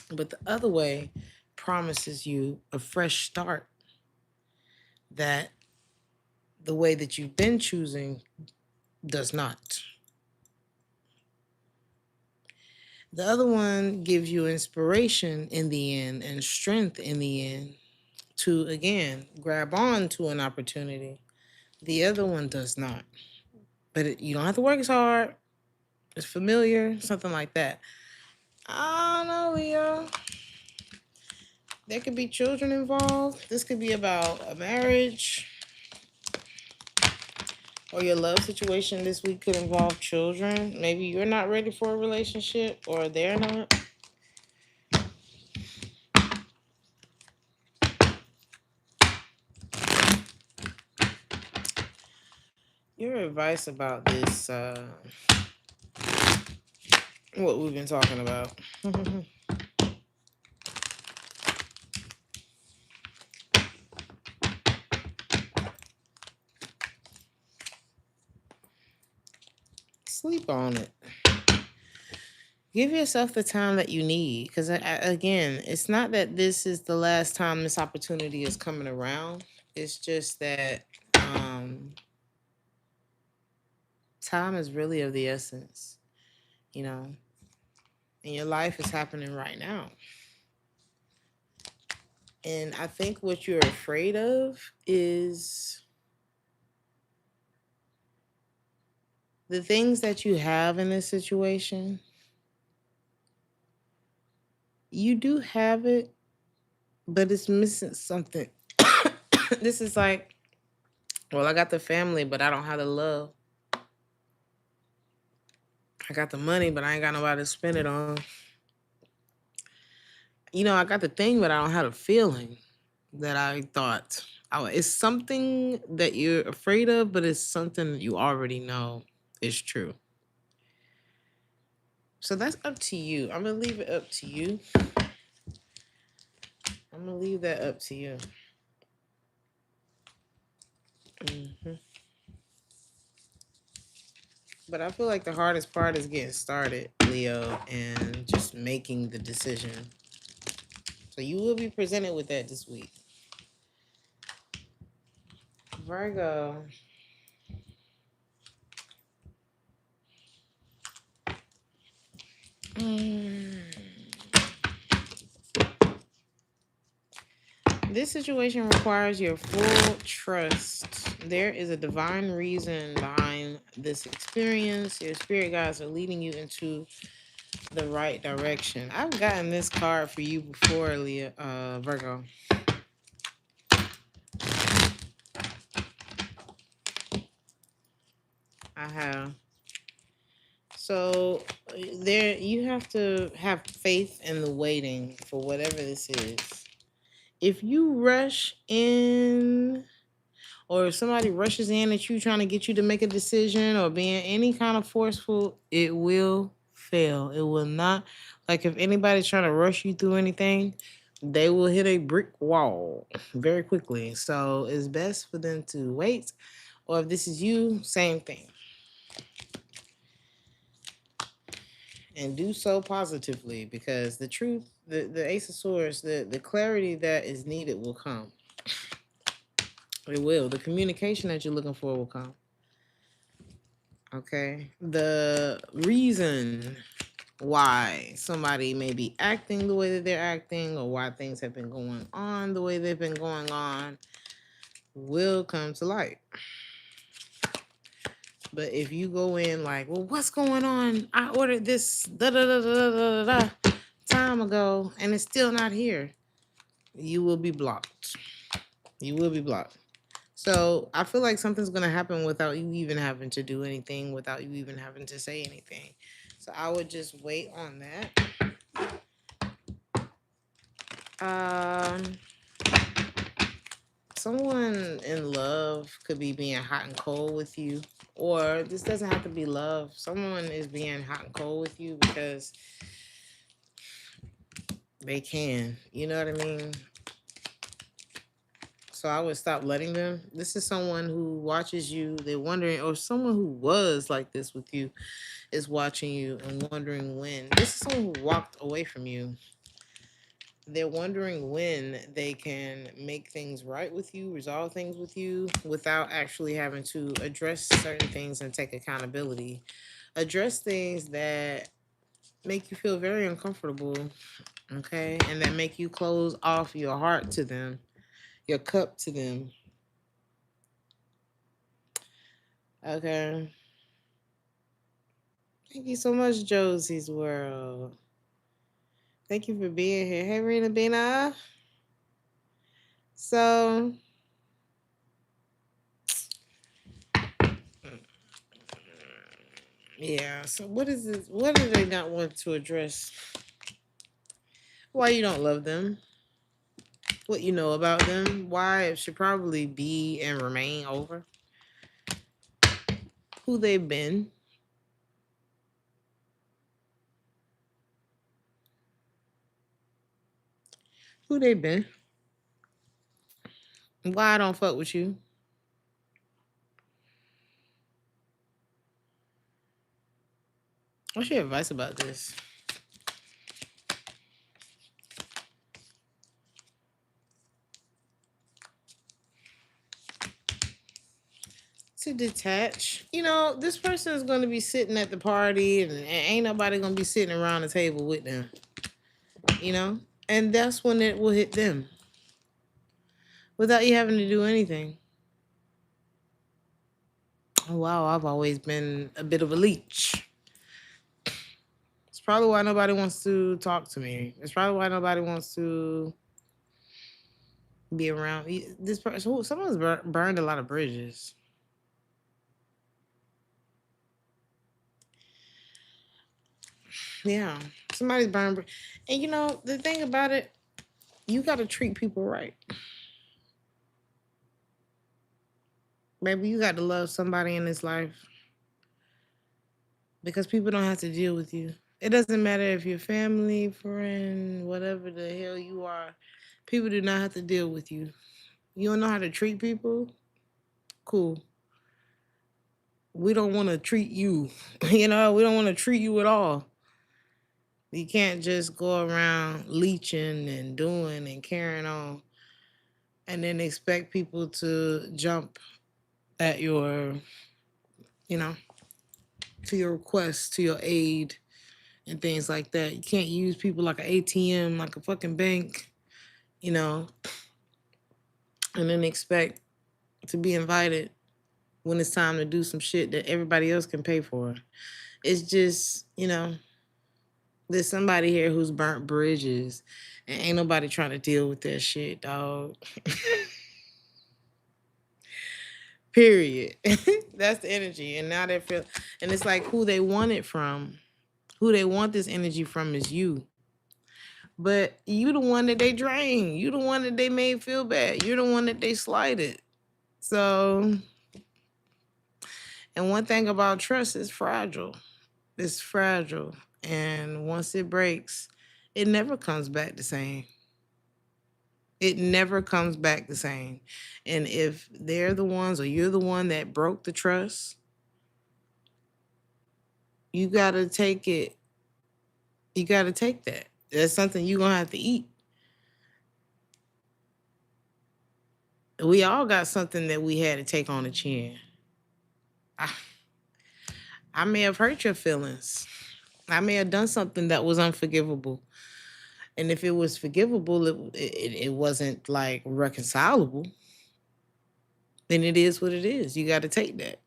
But the other way promises you a fresh start that the way that you've been choosing does not. The other one gives you inspiration in the end and strength in the end to, again, grab on to an opportunity. The other one does not. But you don't have to work as hard. It's familiar, something like that. I don't know, Leo. There could be children involved. This could be about a marriage. Or your love situation this week could involve children. Maybe you're not ready for a relationship or they're not. Your advice about this, what we've been talking about. Sleep on it. Give yourself the time that you need. Because, again, it's not that this is the last time this opportunity is coming around. It's just that time is really of the essence, you know, and your life is happening right now. And I think what you're afraid of is the things that you have in this situation. You do have it, but it's missing something. This is like, well, I got the family, but I don't have the love. I got the money, but I ain't got nobody to spend it on. You know, I got the thing, but I don't have the feeling that I thought. It's something that you're afraid of, but it's something that you already know is true. So that's up to you. I'm going to leave it up to you. I'm going to leave that up to you. But I feel like the hardest part is getting started, Leo, and just making the decision. So you will be presented with that this week. Virgo. This situation requires your full trust. There is a divine reason behind this experience. Your spirit guides are leading you into the right direction. I've gotten this card for you before, Leo, Virgo. I have. So there, you have to have faith in the waiting for whatever this is. If you rush in, or if somebody rushes in at you trying to get you to make a decision or being any kind of forceful, it will fail. It will not. Like if anybody's trying to rush you through anything, they will hit a brick wall very quickly. So it's best for them to wait. Or if this is you, same thing. and do so positively, because the truth, the Ace of Swords, the clarity that is needed will come. It will. The communication that you're looking for will come. Okay. The reason why somebody may be acting the way that they're acting, or why things have been going on the way they've been going on, will come to light. But if you go in like, well, what's going on? I ordered this da da da da da da da time ago and it's still not here, you will be blocked. You will be blocked. So I feel like something's gonna happen without you even having to do anything, without you even having to say anything. So I would just wait on that. Someone in love could be being hot and cold with you, or this doesn't have to be love. Someone is being hot and cold with you because they can. You know what I mean? So I would stop letting them. This is someone who watches you. They're wondering, or someone who was like this with you is watching you and wondering when. This is someone who walked away from you. They're wondering when they can make things right with you, resolve things with you, without actually having to address certain things and take accountability. Address things that make you feel very uncomfortable, okay? And that make you close off your heart to them, your cup to them. Okay. Thank you so much, Josie's World. Thank you for being here. Hey, Rena Bina. So, yeah. So, what is this? What do they not want to address? Why you don't love them? What you know about them? Why it should probably be and remain over? Who they've been? Who they been? Why I don't fuck with you? What's your advice about this? To detach. You know, this person is going to be sitting at the party and ain't nobody going to be sitting around the table with them. You know? And that's when it will hit them without you having to do anything. Oh, wow, I've always been a bit of a leech. It's probably why nobody wants to talk to me. It's probably why nobody wants to be around this person. Someone's burned a lot of bridges. Yeah, somebody's burned. And you know, the thing about it, you got to treat people right. Baby, you got to love somebody in this life, because people don't have to deal with you. It doesn't matter if you're family, friend, whatever the hell you are. People do not have to deal with you. You don't know how to treat people? Cool. We don't want to treat you. You know, we don't want to treat you at all. You can't just go around leeching and doing and carrying on and then expect people to jump at your, you know, to your request, to your aid, and things like that. You can't use people like an ATM, like a fucking bank, you know, and then expect to be invited when it's time to do some shit that everybody else can pay for. It's just, you know, there's somebody here who's burnt bridges and ain't nobody trying to deal with that shit, dog. Period. That's the energy. And now they feel, and it's like who they want it from, who they want this energy from is you. But you the one that they drain. You the one that they made feel bad. You're the one that they slighted. So, and one thing about trust is fragile. It's fragile. And once it breaks, it never comes back the same. It never comes back the same. And if they're the ones or you're the one that broke the trust, you got to take it You got to take that. That's something you're going to have to eat. We all got something that we had to take on the chin. I may have hurt your feelings. I may have done something that was unforgivable. And if it was forgivable, it wasn't like reconcilable. Then it is what it is. You got to take that.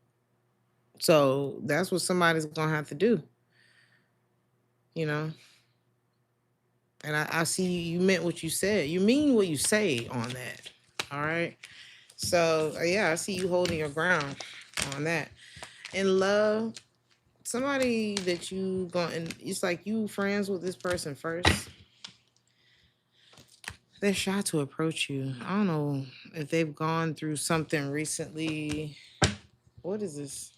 So that's what somebody's going to have to do, you know? And I see you meant what you said. You mean what you say on that. All right. So, yeah, I see you holding your ground on that. In love, somebody that you going, it's like you friends with this person first. They're shy to approach you. I don't know if they've gone through something recently. What is this?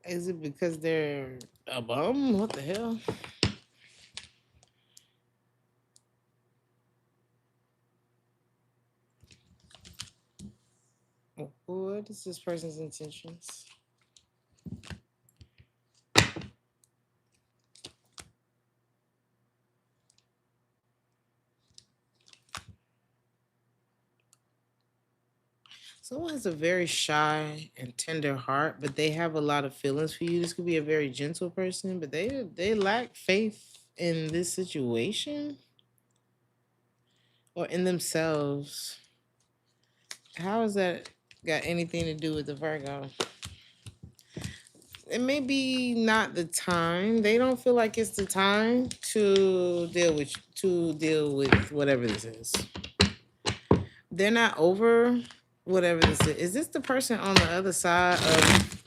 Is it because they're a bum? What the hell? What is this person's intentions? Someone has a very shy and tender heart, but they have a lot of feelings for you. This could be a very gentle person, but they lack faith in this situation or in themselves. How has that got anything to do with the Virgo? It may be not the time. They don't feel like it's the time to deal with whatever this is. They're not over whatever this is. Is this the person on the other side of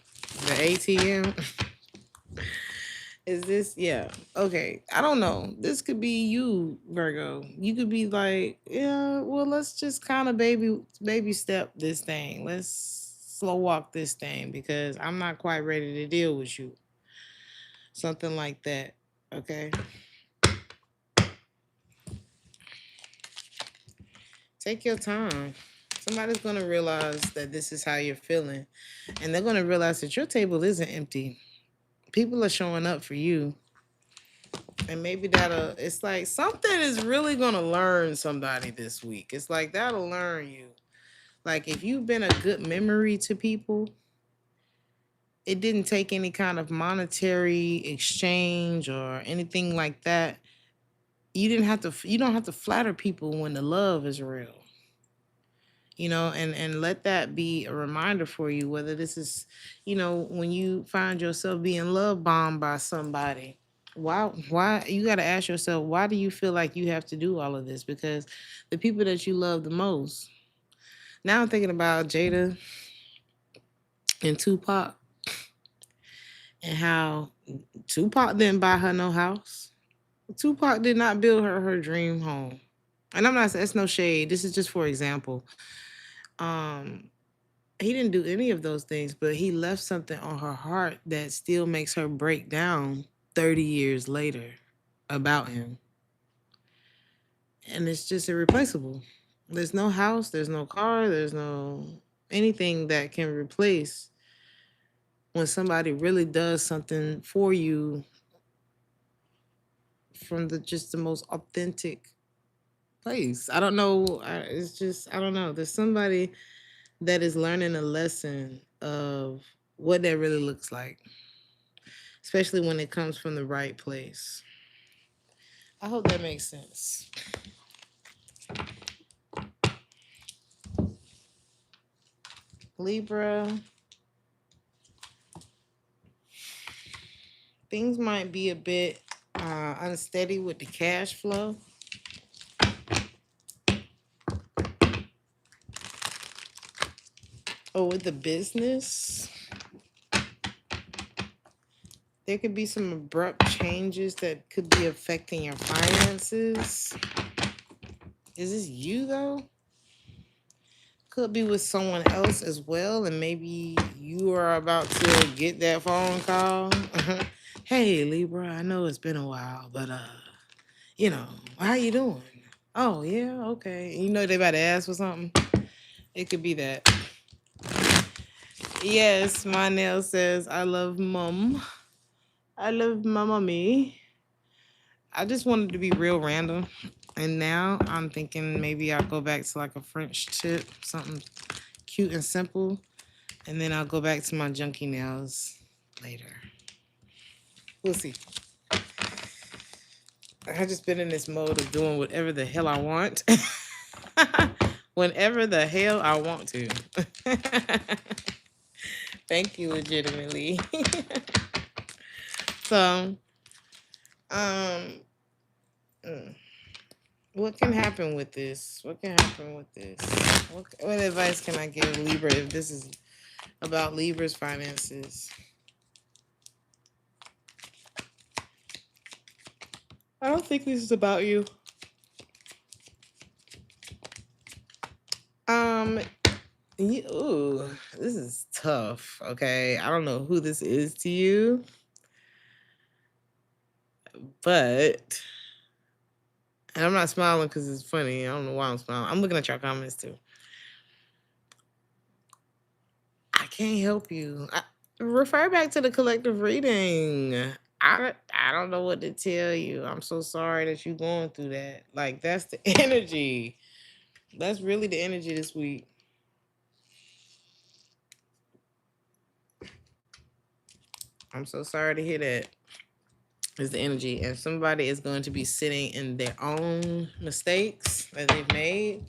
the ATM? Is this, yeah. Okay. I don't know. This could be you, Virgo. You could be like, yeah, well, let's just kind of baby step this thing. Let's slow walk this thing because I'm not quite ready to deal with you. Something like that. Okay. Take your time. Somebody's going to realize that this is how you're feeling. And they're going to realize that your table isn't empty. People are showing up for you. And maybe it's like something is really going to learn somebody this week. It's like that'll learn you. Like if you've been a good memory to people, it didn't take any kind of monetary exchange or anything like that. You don't have to flatter people when the love is real. And let that be a reminder for you, whether this is, when you find yourself being love bombed by somebody, why you got to ask yourself, why do you feel like you have to do all of this? Because the people that you love the most. Now I'm thinking about Jada and Tupac and how Tupac didn't buy her no house. Tupac did not build her dream home. And I'm not, that's no shade. This is just for example. He didn't do any of those things, but he left something on her heart that still makes her break down 30 years later about him. And it's just irreplaceable. There's no house, there's no car, there's no anything that can replace when somebody really does something for you from the most authentic place. I don't know. I don't know. There's somebody that is learning a lesson of what that really looks like, especially when it comes from the right place. I hope that makes sense. Libra, things might be a bit unsteady with the cash flow. Or with the business. There could be some abrupt changes that could be affecting your finances. Is this you, though? Could be with someone else as well, and maybe you are about to get that phone call. Hey, Libra, I know it's been a while, but, how you doing? Oh, yeah, okay. You know they about to ask for something? It could be that. Yes, my nail says, I love mom. I love mama me. I just wanted to be real random. And now I'm thinking maybe I'll go back to like a French tip, something cute and simple. And then I'll go back to my junky nails later. We'll see. I just been in this mode of doing whatever the hell I want. Whenever the hell I want to. Thank you, legitimately. So, um, mm, what can happen with this? What can happen with this? What advice can I give Libra if this is about Libra's finances? I don't think this is about you. Um, ooh, this is tough. Okay, I don't know who this is to you, but and I'm not smiling because it's funny. I don't know why I'm smiling. I'm looking at your comments too. I can't help you. Refer back to the collective reading. I don't know what to tell you. I'm so sorry that you're going through that. Like that's the energy. That's really the energy this week. I'm so sorry to hear that. Is the energy, and somebody is going to be sitting in their own mistakes that they've made.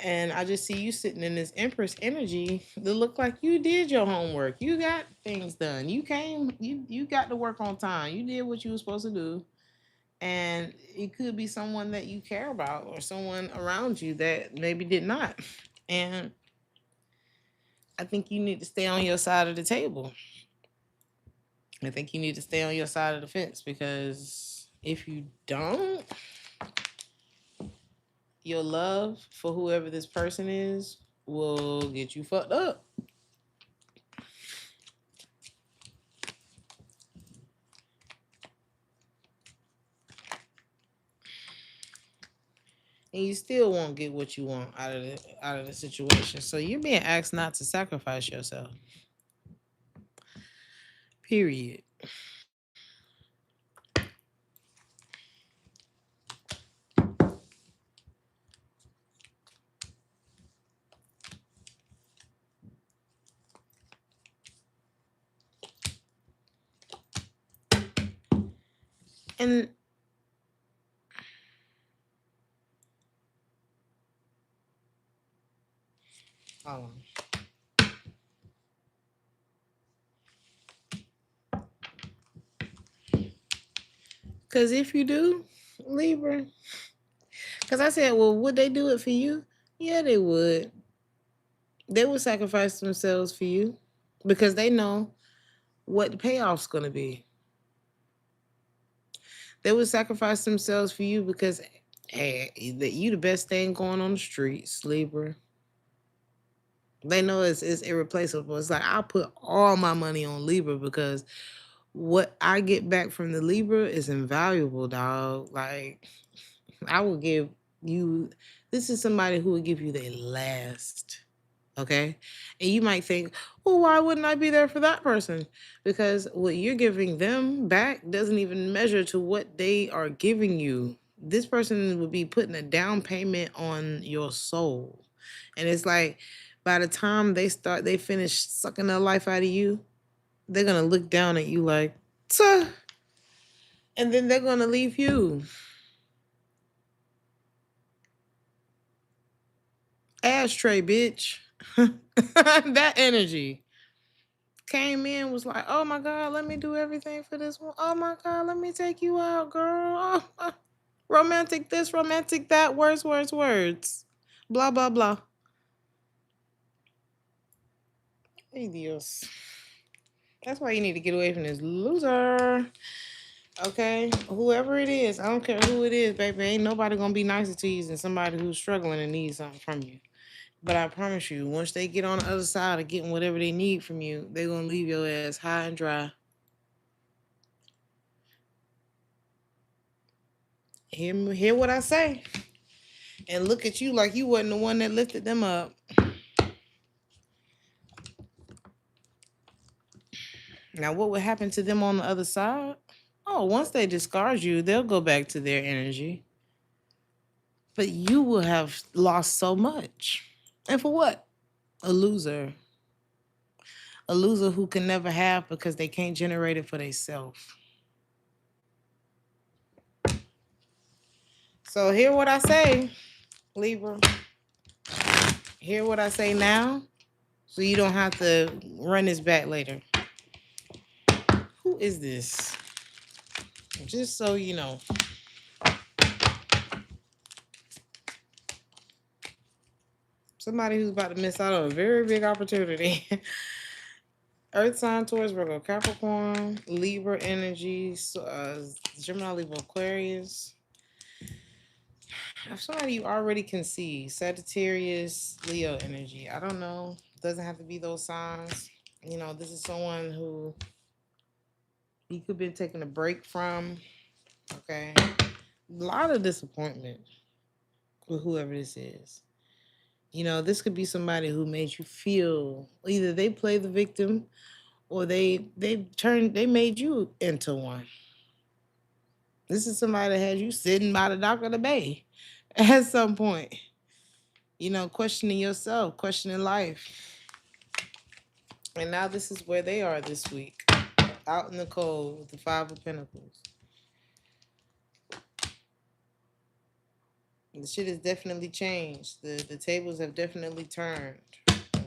And I just see you sitting in this Empress energy that look like you did your homework. You got things done. You came, you got to work on time. You did what you were supposed to do. And it could be someone that you care about or someone around you that maybe did not. And I think you need to stay on your side of the table. I think you need to stay on your side of the fence, because if you don't, your love for whoever this person is will get you fucked up. And you still won't get what you want out of the situation. So you're being asked not to sacrifice yourself. Period. And hold on. Because if you do, Libra, because I said, well, would they do it for you? Yeah, they would. They would sacrifice themselves for you because they know what the payoff's going to be. They would sacrifice themselves for you because, hey, you the best thing going on the streets, Libra. They know it's irreplaceable. It's like I put all my money on Libra because what I get back from the Libra is invaluable, dog. Like I will give you. This is somebody who will give you their last. Okay, and you might think, well, why wouldn't I be there for that person? Because what you're giving them back doesn't even measure to what they are giving you. This person would be putting a down payment on your soul, and it's like by the time they finish sucking the life out of you, they're gonna look down at you like, "Tuh," and then they're gonna leave you. Ashtray, bitch. That energy came in, was like, oh my God, let me do everything for this one. Oh my God, let me take you out, girl. Romantic this, romantic that, words, words, words. Blah, blah, blah. Hey, Dios. That's why you need to get away from this loser. Okay? Whoever it is, I don't care who it is, baby. Ain't nobody gonna be nicer to you than somebody who's struggling and needs something from you. But I promise you, once they get on the other side of getting whatever they need from you, they're gonna leave your ass high and dry. Hear what I say. and look at you like you wasn't the one that lifted them up. Now, what would happen to them on the other side? Oh, once they discard you, they'll go back to their energy. But you will have lost so much. And for what? A loser. A loser who can never have because they can't generate it for themselves. So hear what I say, Libra. Hear what I say now, so you don't have to run this back later. Who is this? Just so you know. Somebody who's about to miss out on a very big opportunity. Earth sign, Taurus, Virgo, Capricorn, Libra energy, Gemini, Libra, Aquarius. If somebody you already can see, Sagittarius, Leo energy. I don't know. Doesn't have to be those signs. You know, this is someone who you could be taking a break from. Okay. A lot of disappointment with whoever this is. You know, this could be somebody who made you feel either they play the victim or they made you into one. This is somebody that had you sitting by the dock of the bay at some point. You know, questioning yourself, questioning life. And now this is where they are this week, out in the cold with the Five of Pentacles. The shit has definitely changed. The tables have definitely turned.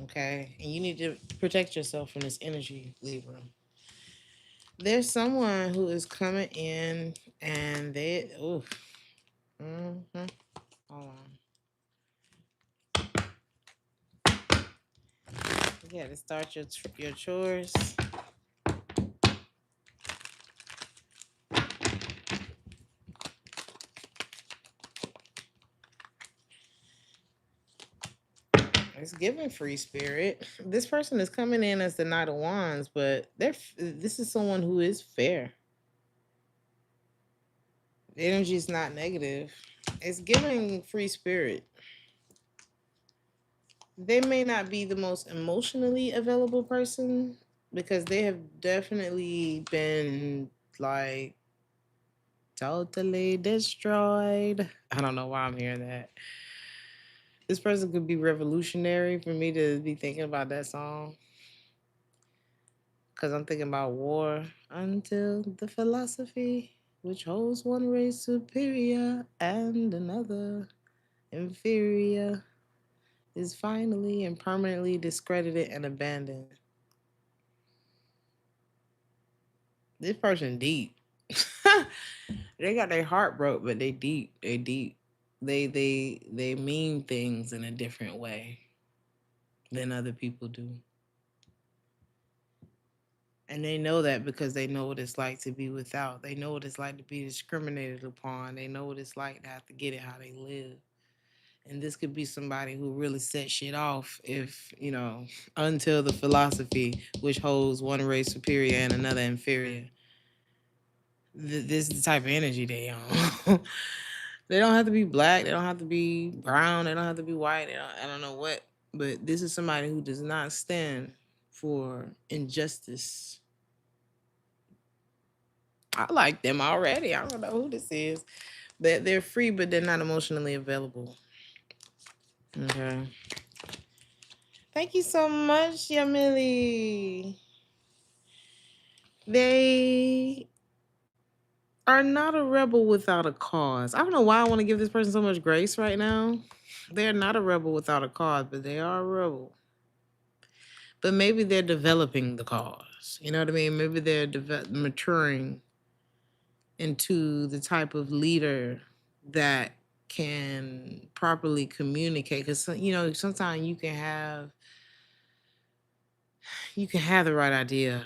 Okay? And you need to protect yourself from this energy, Libra. There's someone who is coming in and they, oof. Mm-hmm. Hold on. You got to start your chores. It's giving free spirit. This person is coming in as the Knight of Wands, but this is someone who is fair. The energy is not negative. It's giving free spirit. They may not be the most emotionally available person because they have definitely been like totally destroyed. I don't know why I'm hearing that. This person could be revolutionary for me to be thinking about that song. Because I'm thinking about war until the philosophy, which holds one race superior and another inferior, is finally and permanently discredited and abandoned. This person deep. They got their heart broke, but they deep. They deep. They mean things in a different way than other people do. And they know that because they know what it's like to be without. They know what it's like to be discriminated upon. They know what it's like to have to get it how they live. And this could be somebody who really set shit off if, you know, until the philosophy, which holds one race superior and another inferior. This is the type of energy they on. They don't have to be black. They don't have to be brown. They don't have to be white. I don't know what. But this is somebody who does not stand for injustice. I like them already. I don't know who this is. They're free, but they're not emotionally available. Okay. Thank you so much, Yamili. They are not a rebel without a cause. I don't know why I want to give this person so much grace right now. They're not a rebel without a cause, but they are a rebel. But maybe they're developing the cause. You know what I mean? Maybe they're maturing into the type of leader that can properly communicate. Because, you know, sometimes you can have the right idea,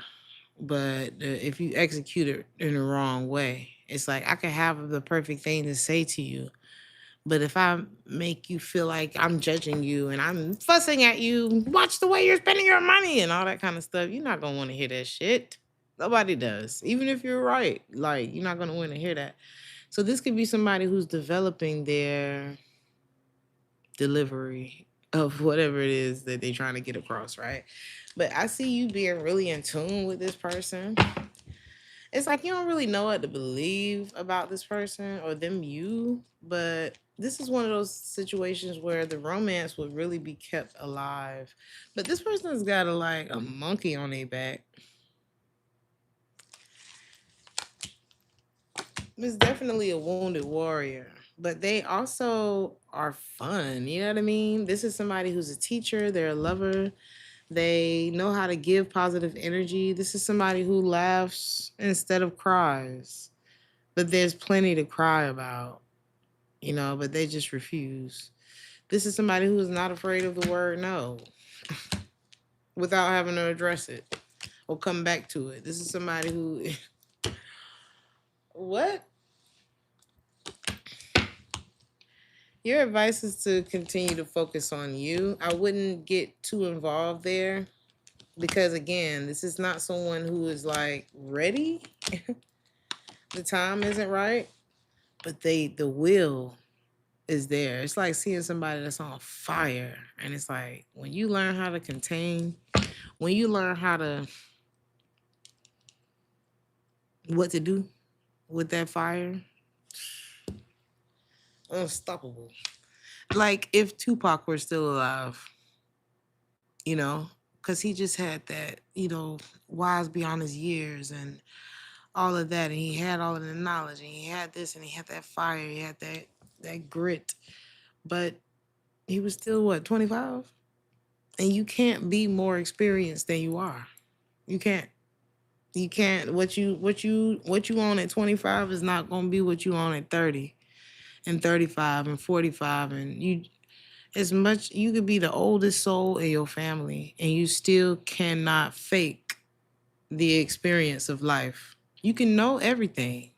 but if you execute it in the wrong way, it's like I could have the perfect thing to say to you, but if I make you feel like I'm judging you and I'm fussing at you, watch the way you're spending your money and all that kind of stuff, you're not gonna want to hear that shit. Nobody does. Even if you're right, like, you're not gonna want to hear that. So this could be somebody who's developing their delivery of whatever it is that they're trying to get across, right? But I see you being really in tune with this person. It's like you don't really know what to believe about this person or them you, but this is one of those situations where the romance would really be kept alive. But this person's got a monkey on their back. It's definitely a wounded warrior, but they also are fun. You know what I mean? This is somebody who's a teacher, they're a lover, they know how to give positive energy. This is somebody who laughs instead of cries, but there's plenty to cry about, but they just refuse. This is somebody who is not afraid of the word no without having to address it or come back to it. This is somebody who, what? Your advice is to continue to focus on you. I wouldn't get too involved there because, again, this is not someone who is like ready. The time isn't right, but the will is there. It's like seeing somebody that's on fire. And it's like when you learn how to contain, when you learn what to do with that fire, unstoppable. Like if Tupac were still alive, you know, because he just had that, wise beyond his years and all of that. And he had all of the knowledge and he had this and he had that fire, he had that grit. But he was still what, 25? And you can't be more experienced than you are. You can't. You can't. What you own at 25 is not gonna be what you own at 30 and 35 and 45. And you could be the oldest soul in your family and you still cannot fake the experience of life. You can know everything.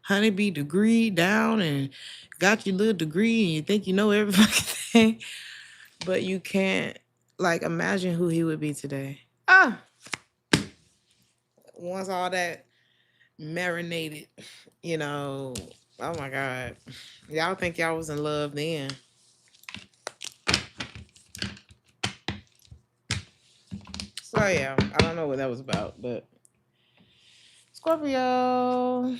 Honeybee degree down and got your little degree and you think you know every fucking thing. But you can't imagine who he would be today. Once all that marinated, oh my God. Y'all think y'all was in love then. So yeah, I don't know what that was about, but Scorpio.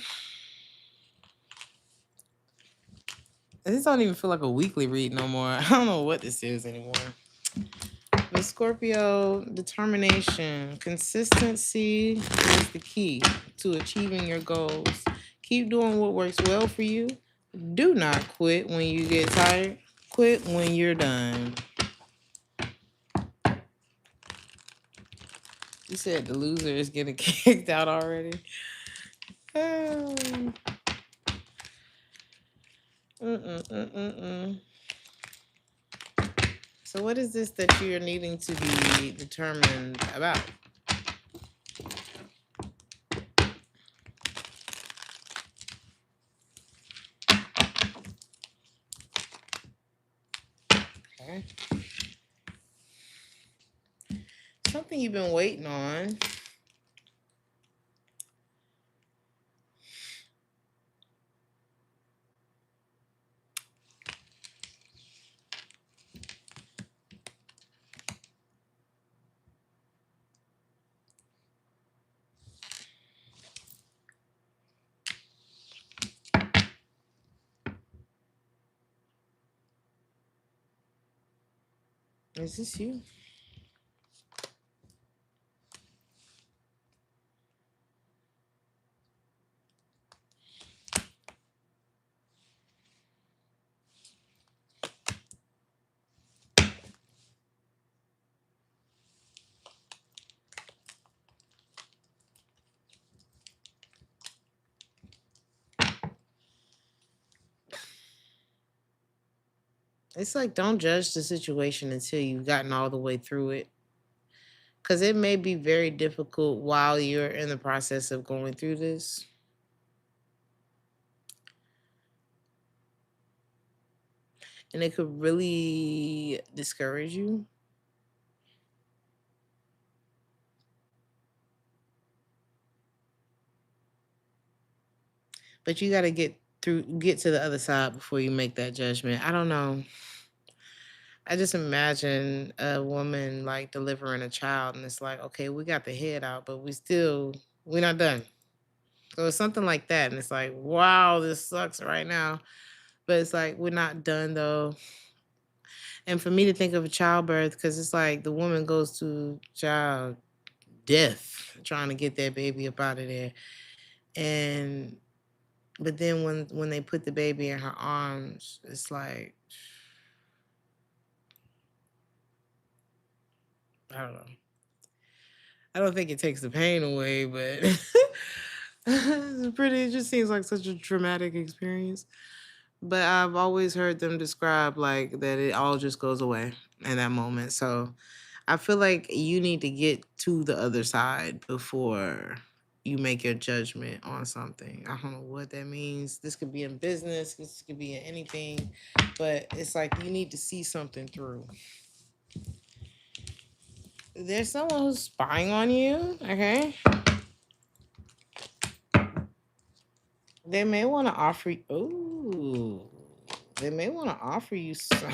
This don't even feel like a weekly read no more. I don't know what this is anymore. But Scorpio, determination, consistency is the key to achieving your goals. Keep doing what works well for you. Do not quit when you get tired. Quit when you're done. You said the loser is getting kicked out already. So what is this that you're needing to be determined about? Okay. Something you've been waiting on. Is this you? It's like don't judge the situation until you've gotten all the way through it. Because it may be very difficult while you're in the process of going through this. And it could really discourage you. But you got to get to the other side before you make that judgment. I don't know. I just imagine a woman like delivering a child, and it's like, okay, we got the head out, but we're not done. So it's something like that, and it's like, wow, this sucks right now, but it's like we're not done though. And for me to think of a childbirth, because it's like the woman goes to child death trying to get that baby up out of there, and but then when they put the baby in her arms, it's like, I don't know. I don't think it takes the pain away, but it just seems like such a traumatic experience. But I've always heard them describe like that it all just goes away in that moment. So I feel like you need to get to the other side before you make your judgment on something. I don't know what that means. This could be in business, this could be in anything, but it's like you need to see something through. There's someone who's spying on you, okay? They may want to offer you. Ooh, they may want to offer you some,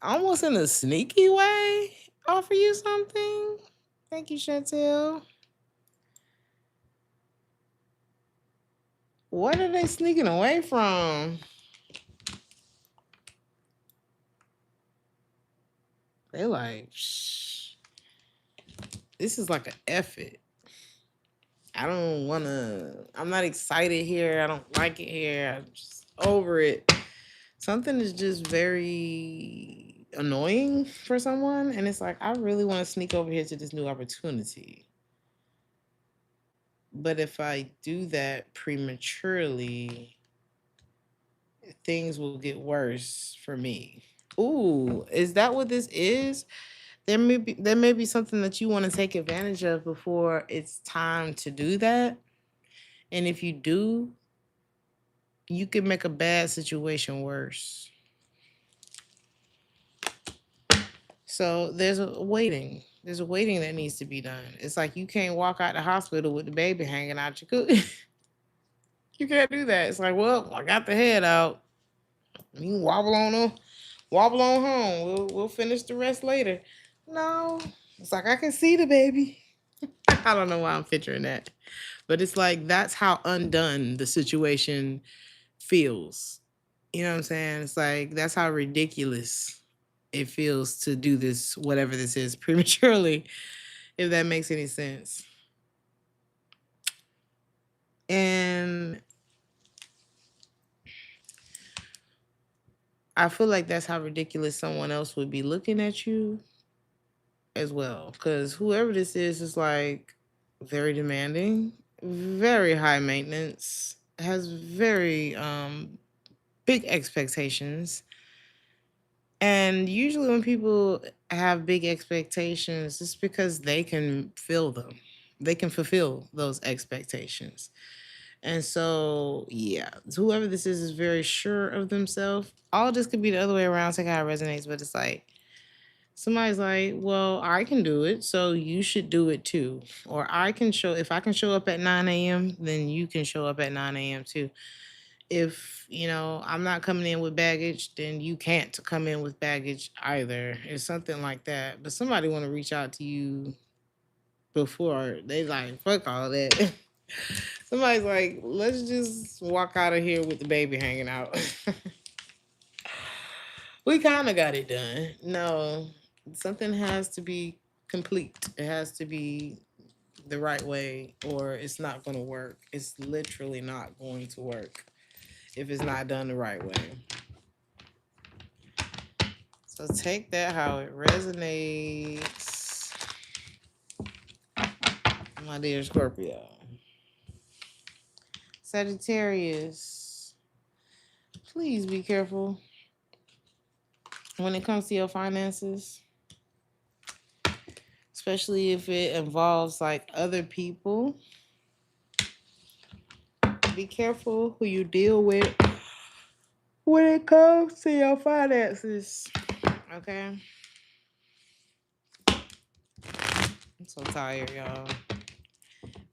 almost in a sneaky way, offer you something. Thank you, Chantel. What are they sneaking away from? They like, shh. This is like an effort. I don't want to. I'm not excited here. I don't like it here. I'm just over it. Something is just very annoying for someone, and it's like, I really want to sneak over here to this new opportunity. But if I do that prematurely, things will get worse for me. Ooh, is that what this is? There may be something that you want to take advantage of before it's time to do that. And if you do, you can make a bad situation worse. So there's a waiting. There's a waiting that needs to be done. It's like you can't walk out the hospital with the baby hanging out your coochie. You can't do that. It's like, well, I got the head out. You can wobble on home. We'll finish the rest later. No, it's like I can see the baby. I don't know why I'm picturing that, but it's like that's how undone the situation feels. You know what I'm saying? It's like that's how ridiculous it feels to do this, whatever this is, prematurely, if that makes any sense. And I feel like that's how ridiculous someone else would be looking at you as well. Because whoever this is like very demanding, very high maintenance, has very big expectations. And usually when people have big expectations, it's because they can fill them. They can fulfill those expectations. And so, yeah, whoever this is very sure of themselves. All this could be the other way around, take how it resonates, but it's like somebody's like, well, I can do it, so you should do it too. Or if I can show up at 9 a.m., then you can show up at 9 a.m. too. If, I'm not coming in with baggage, then you can't come in with baggage either. It's something like that. But somebody want to reach out to you before they like, fuck all that. Somebody's like, let's just walk out of here with the baby hanging out. We kind of got it done. No, something has to be complete. It has to be the right way, or it's not going to work. It's literally not going to work if it's not done the right way. So take that how it resonates, my dear Scorpio. Sagittarius, please be careful when it comes to your finances, especially if it involves like other people. Be careful who you deal with when it comes to your finances. Okay? I'm so tired, y'all.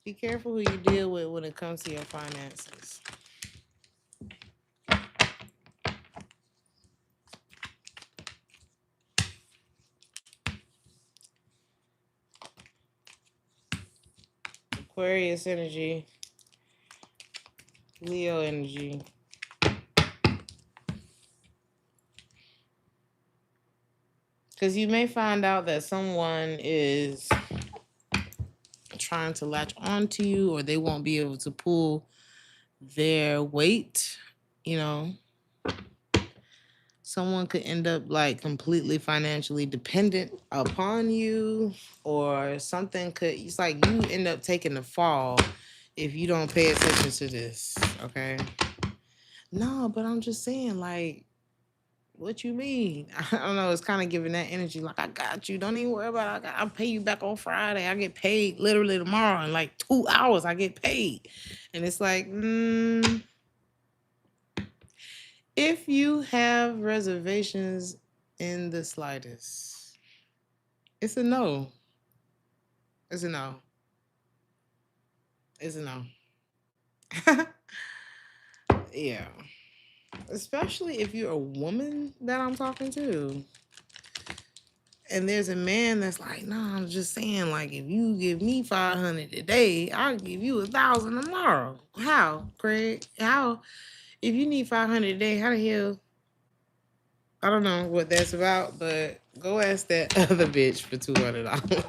Be careful who you deal with when it comes to your finances. Aquarius energy, Leo energy. Because you may find out that someone is trying to latch onto you, or they won't be able to pull their weight. You know, someone could end up like completely financially dependent upon you, or something could, it's like you end up taking the fall if you don't pay attention to this. Okay. No, but I'm just saying, like, what you mean? I don't know. It's kind of giving that energy. Like, I got you. Don't even worry about it. I'll pay you back on Friday. I get paid literally tomorrow. In like 2 hours, I get paid. And it's like, if you have reservations in the slightest, it's a no. It's a no. It's a no. Yeah. Especially if you're a woman that I'm talking to. And there's a man that's like, nah, I'm just saying, like, if you give me 500 today, I'll give you 1,000 tomorrow. How, Craig? How? If you need 500 a day, how the hell? I don't know what that's about, but go ask that other bitch for $200.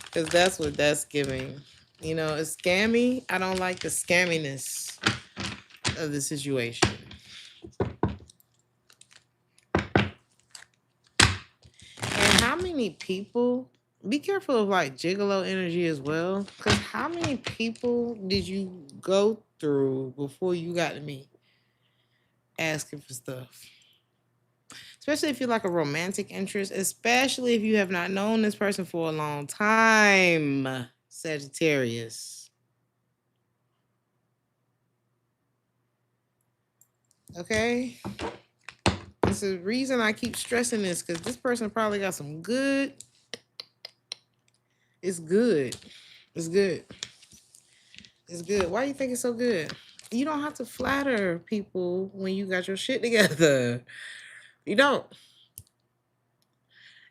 Because that's what that's giving. You know, it's scammy. I don't like the scamminess of the situation. And how many people, be careful of like gigolo energy as well, because how many people did you go through before you got to me asking for stuff? Especially if you're like a romantic interest, especially if you have not known this person for a long time, Sagittarius. Okay? It's the reason I keep stressing this, because this person probably got some good. It's good. It's good. It's good. Why do you think it's so good? You don't have to flatter people when you got your shit together. You don't.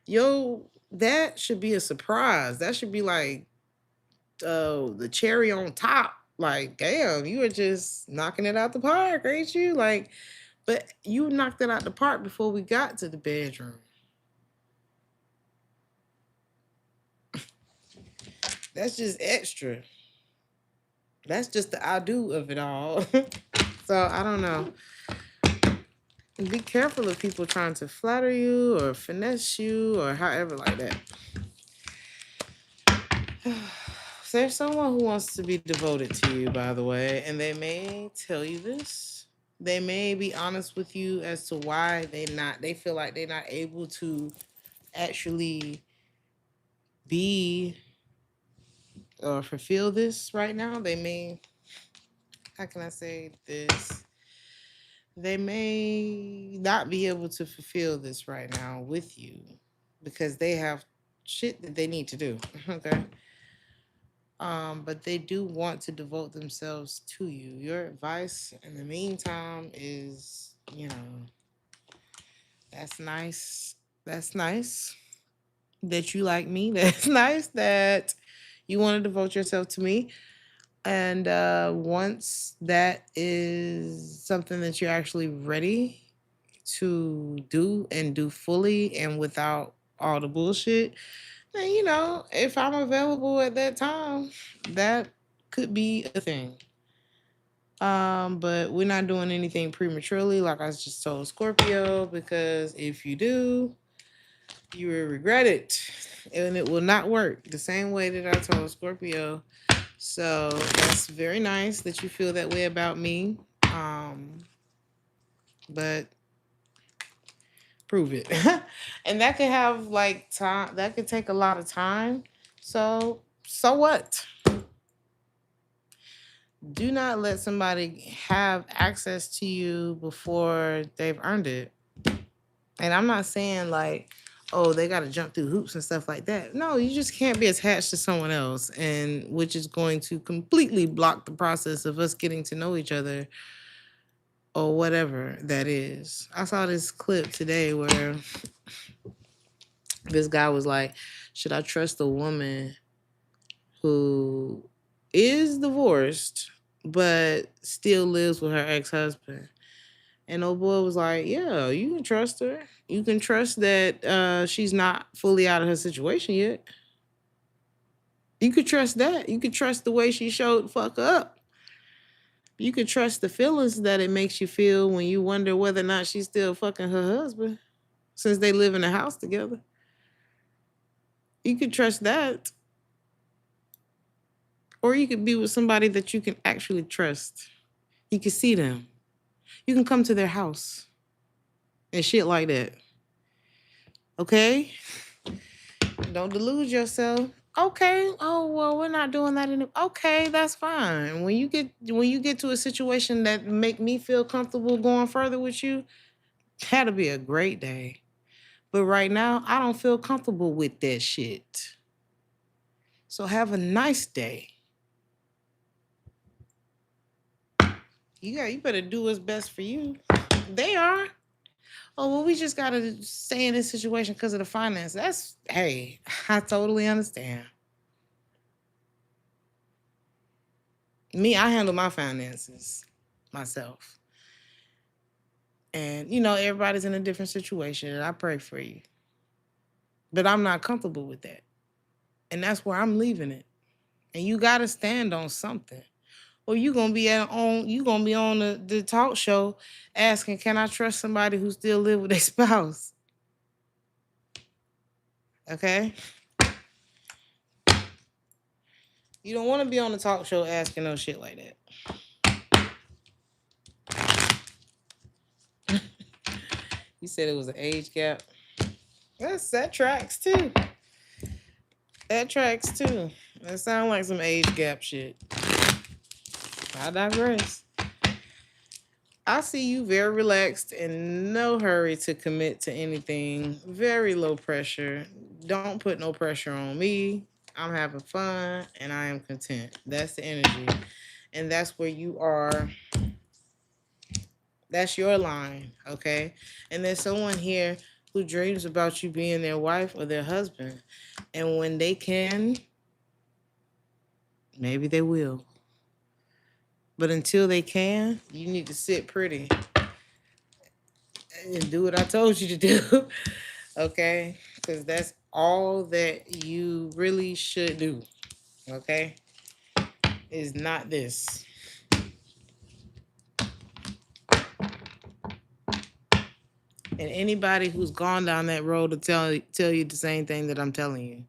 Yo, that should be a surprise. That should be like the cherry on top. Like, damn, you were just knocking it out the park, ain't you? Like, but you knocked it out the park before we got to the bedroom. That's just extra. That's just the I do of it all. So I don't know. Be careful of people trying to flatter you or finesse you or however like that. There's someone who wants to be devoted to you, by the way, and they may tell you this. They may be honest with you as to why they feel like they're not able to actually be or fulfill this right now. They may, how can I say this? They may not be able to fulfill this right now with you because they have shit that they need to do. Okay. But they do want to devote themselves to you. Your advice in the meantime is, that's nice. That's nice that you like me. That's nice that you want to devote yourself to me. And once that is something that you're actually ready to do and do fully and without all the bullshit, then, if I'm available at that time, that could be a thing. But we're not doing anything prematurely, like I just told Scorpio, because if you do, you will regret it. And it will not work the same way that I told Scorpio. So that's very nice that you feel that way about me. But prove it. And that could have like time, that could take a lot of time. So what? Do not let somebody have access to you before they've earned it. And I'm not saying like, oh, they got to jump through hoops and stuff like that. No, you just can't be attached to someone else, and which is going to completely block the process of us getting to know each other or whatever that is. I saw this clip today where this guy was like, should I trust a woman who is divorced but still lives with her ex-husband. And old boy was like, yeah, you can trust her. You can trust that she's not fully out of her situation yet. You could trust that. You could trust the way she showed fuck up. You could trust the feelings that it makes you feel when you wonder whether or not she's still fucking her husband since they live in a house together. You could trust that. Or you could be with somebody that you can actually trust. You can see them. You can come to their house and shit like that. Okay? Don't delude yourself. Okay. Oh well, we're not doing that anymore. Okay, that's fine. When you get to a situation that make me feel comfortable going further with you, that'll be a great day. But right now, I don't feel comfortable with that shit. So have a nice day. You better do what's best for you. They are. Oh well, we just gotta stay in this situation because of the finance. Hey, I totally understand. Me, I handle my finances myself. And, everybody's in a different situation, and I pray for you. But I'm not comfortable with that. And that's where I'm leaving it. And you got to stand on something. Or you going to be on the talk show asking, can I trust somebody who still live with their spouse? Okay? You don't want to be on the talk show asking no shit like that. You said it was an age gap. That tracks too. That tracks too. That sounds like some age gap shit. I digress. I see you very relaxed and no hurry to commit to anything. Very low pressure. Don't put no pressure on me. I'm having fun and I am content. That's the energy. And that's where you are. That's your line, okay? And there's someone here who dreams about you being their wife or their husband. And when they can, maybe they will. But until they can, you need to sit pretty and do what I told you to do. Okay? Because that's all that you really should do. Okay? Is not this. And anybody who's gone down that road to tell you the same thing that I'm telling you.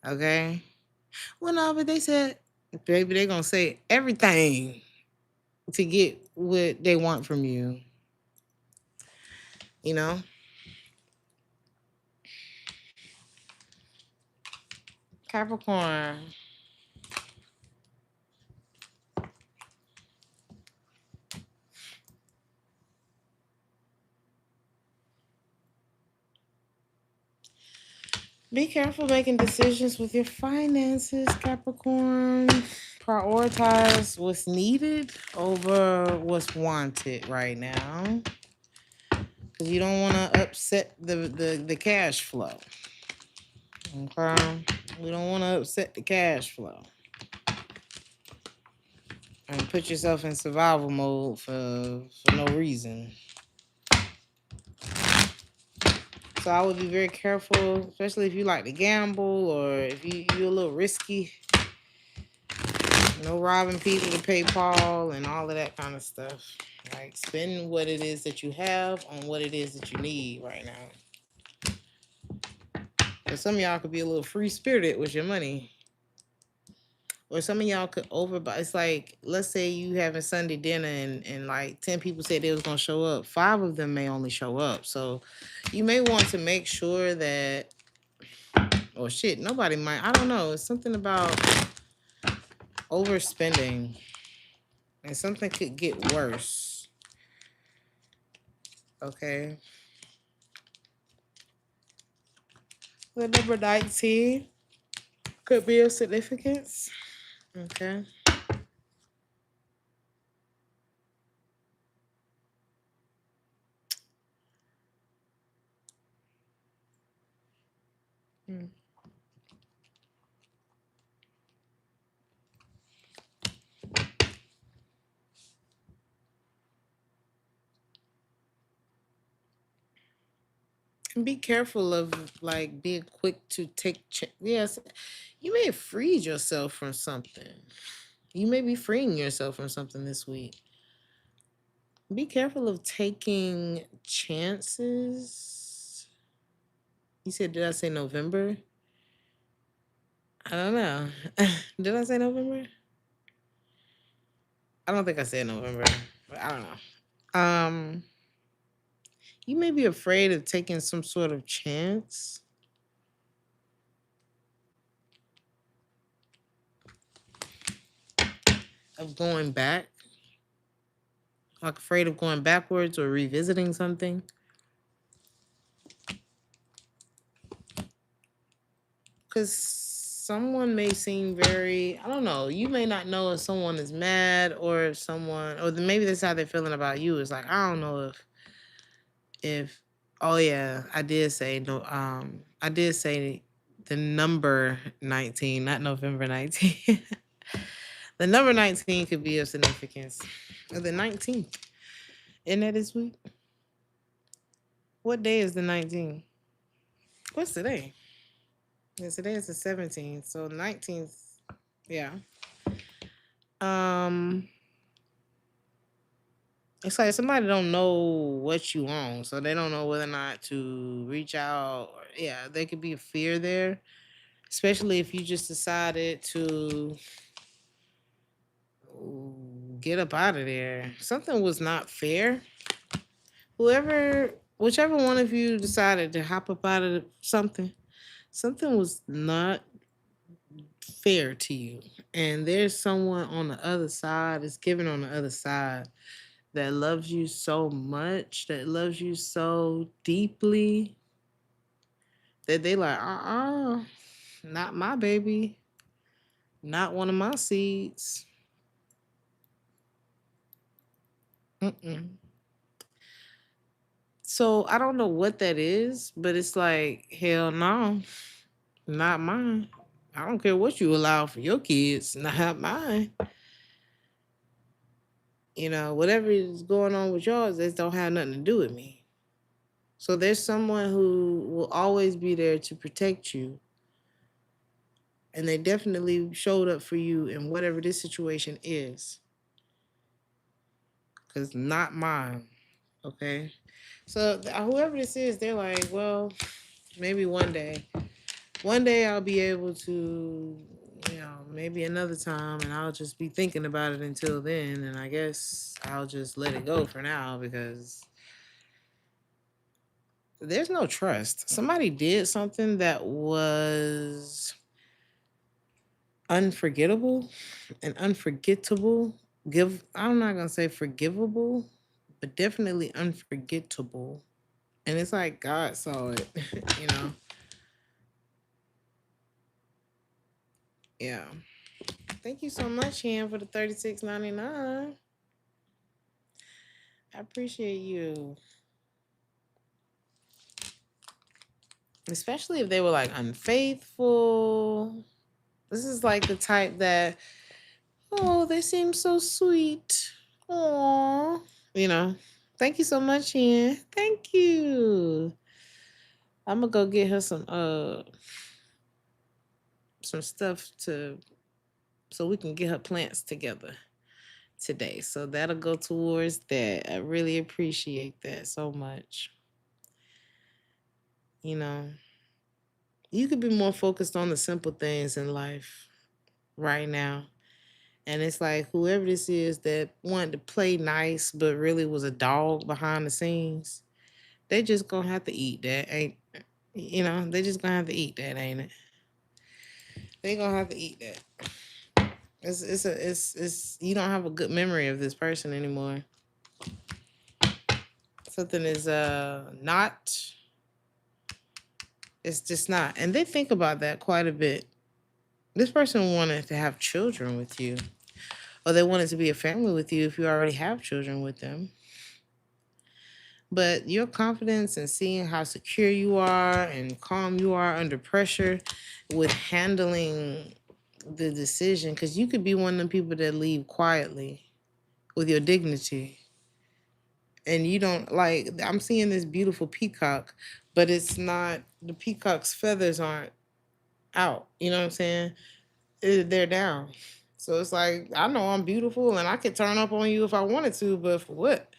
Okay? Well, no, but they said, baby, they're going to say everything to get what they want from you. You know? Capricorn. Be careful making decisions with your finances, Capricorn. Prioritize what's needed over what's wanted right now. Because you don't want to upset the cash flow. Okay? We don't want to upset the cash flow. And put yourself in survival mode for no reason. So I would be very careful, especially if you like to gamble or if you're a little risky. No robbing people to pay Paul and all of that kind of stuff. Like, spend what it is that you have on what it is that you need right now. But some of y'all could be a little free-spirited with your money. Or some of y'all could overbuy. It's like, let's say you having Sunday dinner and like 10 people said they was going to show up. 5 of them may only show up. So you may want to make sure that, or shit, nobody might. I don't know. It's something about overspending. And something could get worse. Okay. The number 19 could be of significance. Okay. Be careful of like being quick to take. Yes, you may have freed yourself from something. You may be freeing yourself from something this week. Be careful of taking chances. You said, did I say November? I don't know. Did I say November? I don't think I said November, but I don't know. You may be afraid of taking some sort of chance. Of going back. Like afraid of going backwards or revisiting something. Because someone may seem very, I don't know, you may not know if someone is mad or if someone, or maybe that's how they're feeling about you. It's like, I don't know if, oh yeah, I did say no, I did say the number 19, not November 19. The number 19 could be of significance. Or the 19th. Isn't that this week? What day is the 19th? What's today? Yeah, today is the 17th. So 19th, yeah. It's like somebody don't know what you want, so they don't know whether or not to reach out. Yeah, there could be a fear there, especially if you just decided to get up out of there. Something was not fair. Whichever one of you decided to hop up out of something was not fair to you. And there's someone on the other side, it's given on the other side, that loves you so much, that loves you so deeply, that they like, not my baby, not one of my seeds. So I don't know what that is, but it's like, hell no, not mine. I don't care what you allow for your kids, not mine. You know, whatever is going on with yours, it don't have nothing to do with me. So there's someone who will always be there to protect you. And they definitely showed up for you in whatever this situation is. Because not mine. Okay? So whoever this is, they're like, well, maybe one day I'll be able to, maybe another time, and I'll just be thinking about it until then. And I guess I'll just let it go for now because there's no trust. Somebody did something that was unforgettable and unforgettable. I'm not gonna say forgivable, but definitely unforgettable. And it's like God saw it, you know. Yeah. Thank you so much, Han, for the $36.99. I appreciate you. Especially if they were like unfaithful. This is like the type that, oh, they seem so sweet. Aww. You know. Thank you so much, Han. Thank you. I'm gonna go get her some stuff so we can get her plants together today. So that'll go towards that. I really appreciate that so much. You know, you could be more focused on the simple things in life right now. And it's like whoever this is that wanted to play nice but really was a dog behind the scenes, they just gonna have to eat that. They just gonna have to eat that, ain't it? They gonna have to eat that. It's you don't have a good memory of this person anymore. Something is not, it's just not. And they think about that quite a bit. This person wanted to have children with you, or they wanted to be a family with you if you already have children with them. But your confidence and seeing how secure you are and calm you are under pressure with handling the decision, because you could be one of the people that leave quietly with your dignity. And you don't, like, I'm seeing this beautiful peacock, but it's not, the peacock's feathers aren't out. You know what I'm saying? They're down. So it's like, I know I'm beautiful and I could turn up on you if I wanted to, but for what?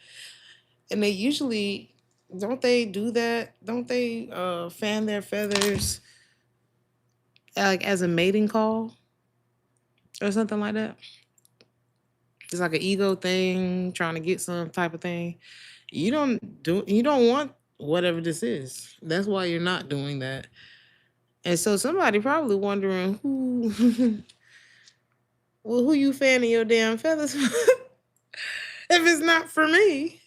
And they usually, don't they do that? Don't they fan their feathers like as a mating call or something like that? It's like an ego thing, trying to get some type of thing. You don't want whatever this is. That's why you're not doing that. And so somebody probably wondering who well, who you fanning your damn feathers for if it's not for me.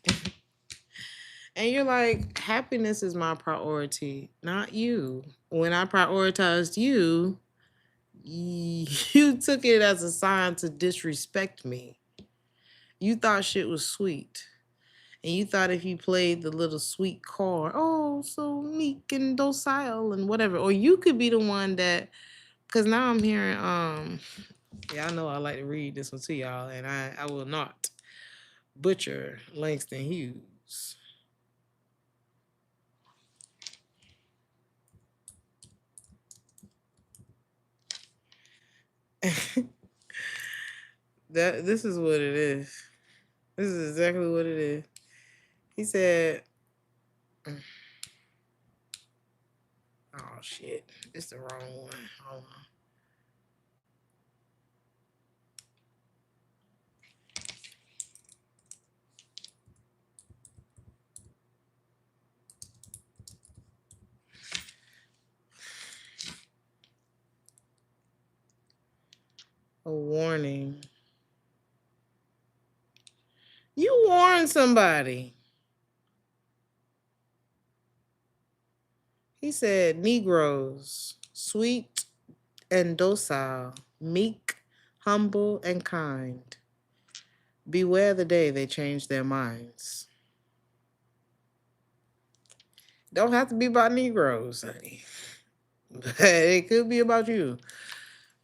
And you're like, happiness is my priority, not you. When I prioritized you, you took it as a sign to disrespect me. You thought shit was sweet. And you thought if you played the little sweet card, oh, so meek and docile and whatever. Or you could be the one that, because now I'm hearing, yeah, I know I like to read this one to y'all, and I will not butcher Langston Hughes. This is what it is. This is exactly what it is. He said, oh shit, it's the wrong one. Hold on. A warning. You warned somebody. He said, Negroes, sweet and docile, meek, humble, and kind. Beware the day they change their minds. Don't have to be about Negroes, honey. But it could be about you.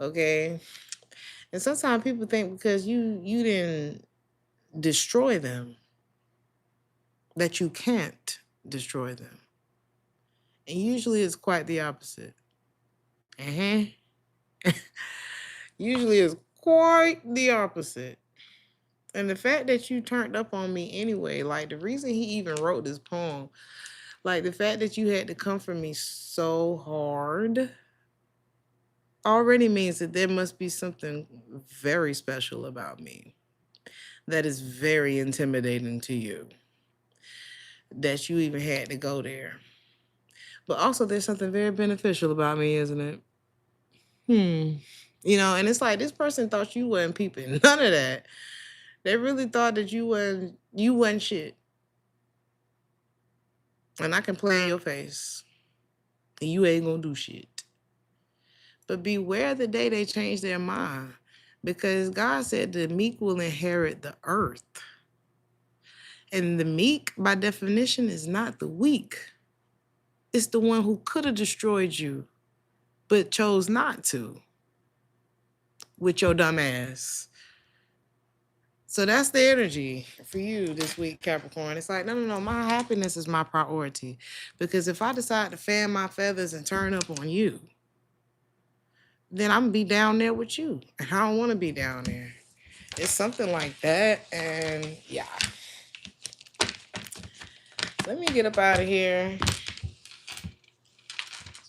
Okay? And sometimes people think because you didn't destroy them, that you can't destroy them. And usually it's quite the opposite. Usually it's quite the opposite. And the fact that you turned up on me anyway, like the reason he even wrote this poem, like the fact that you had to come for me so hard already means that there must be something very special about me that is very intimidating to you, that you even had to go there. But also there's something very beneficial about me, isn't it? You know, and it's like this person thought you wasn't peeping. None of that. They really thought that you wasn't shit. And I can play in your face. And you ain't gonna do shit. But beware the day they change their mind. Because God said the meek will inherit the earth. And the meek, by definition, is not the weak. It's the one who could have destroyed you, but chose not to. With your dumb ass. So that's the energy for you this week, Capricorn. It's like, no, my happiness is my priority. Because if I decide to fan my feathers and turn up on you, then I'm going to be down there with you. And I don't want to be down there. It's something like that. And yeah. Let me get up out of here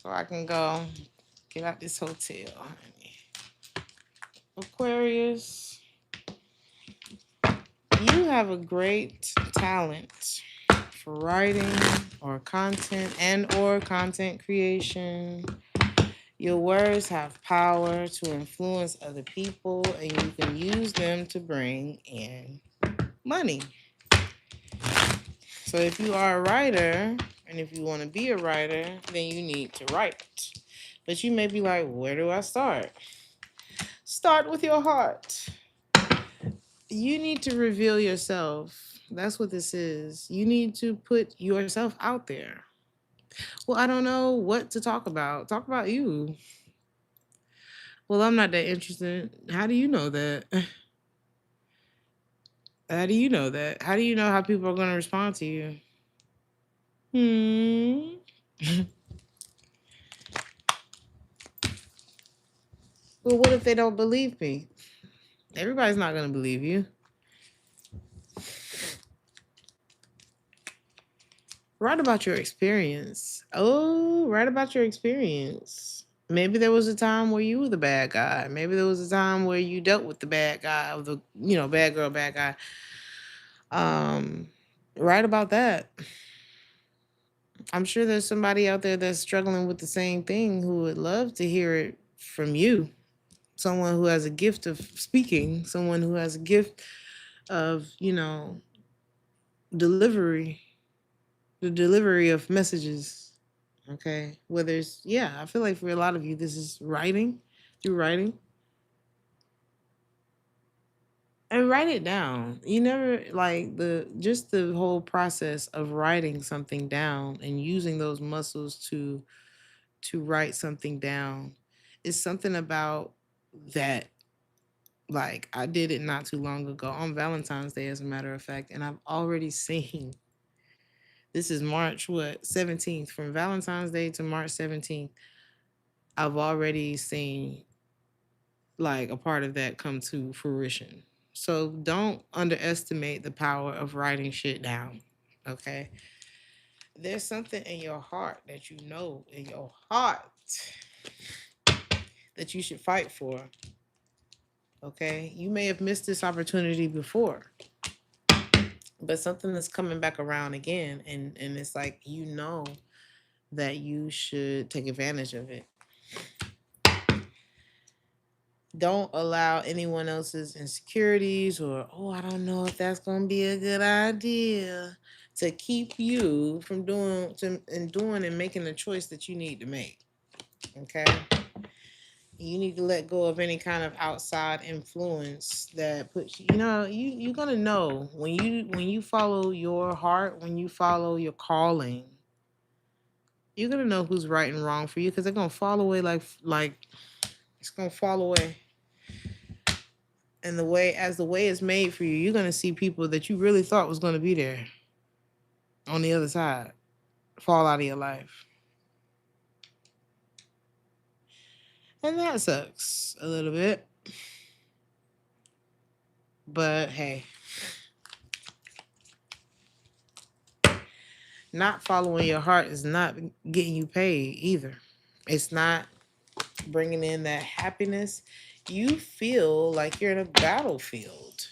so I can go get out this hotel, honey. Aquarius, you have a great talent for writing or content creation. Your words have power to influence other people, and you can use them to bring in money. So if you are a writer, and if you want to be a writer, then you need to write. But you may be like, where do I start? Start with your heart. You need to reveal yourself. That's what this is. You need to put yourself out there. Well, I don't know what to talk about. Talk about you. Well, I'm not that interested. How do you know that? How do you know that? How do you know how people are going to respond to you? Well, what if they don't believe me? Everybody's not going to believe you. Write about your experience. Oh, write about your experience. Maybe there was a time where you were the bad guy. Maybe there was a time where you dealt with the bad guy, or the bad girl, bad guy. Um, write about that. I'm sure there's somebody out there that's struggling with the same thing who would love to hear it from you. Someone who has a gift of speaking, someone who has a gift of, delivery, the delivery of messages. Okay. Whether it's, yeah, I feel like for a lot of you, this is writing, through writing. And write it down. You never like the whole process of writing something down and using those muscles to write something down is something about that. Like, I did it not too long ago on Valentine's Day, as a matter of fact, and I've already seen, this is March what 17th, from Valentine's Day to March 17th. I've already seen like a part of that come to fruition. So don't underestimate the power of writing shit down. Okay. There's something in your heart that in your heart that you should fight for. Okay. You may have missed this opportunity before, but something that's coming back around again. And it's like, that you should take advantage of it. Don't allow anyone else's insecurities or, oh, I don't know if that's going to be a good idea, to keep you from doing and making the choice that you need to make. Okay? You need to let go of any kind of outside influence that puts you're going to know when you follow your heart, when you follow your calling, you're going to know who's right and wrong for you, because they're going to fall away like it's going to fall away. And the way is made for you, you're going to see people that you really thought was going to be there on the other side fall out of your life. And that sucks a little bit. But hey, not following your heart is not getting you paid either. It's not bringing in that happiness. You feel like you're in a battlefield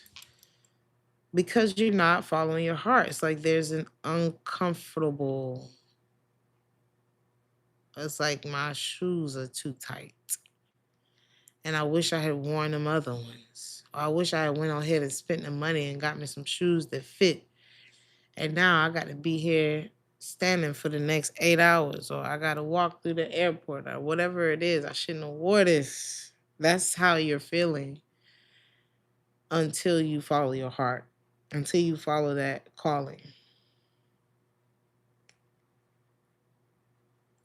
because you're not following your heart. It's like there's an uncomfortable, it's like my shoes are too tight. And I wish I had worn them other ones. Or I wish I had went ahead and spent the money and got me some shoes that fit. And now I got to be here standing for the next 8 hours, or I got to walk through the airport, or whatever it is. I shouldn't have wore this. That's how you're feeling until you follow your heart, until you follow that calling.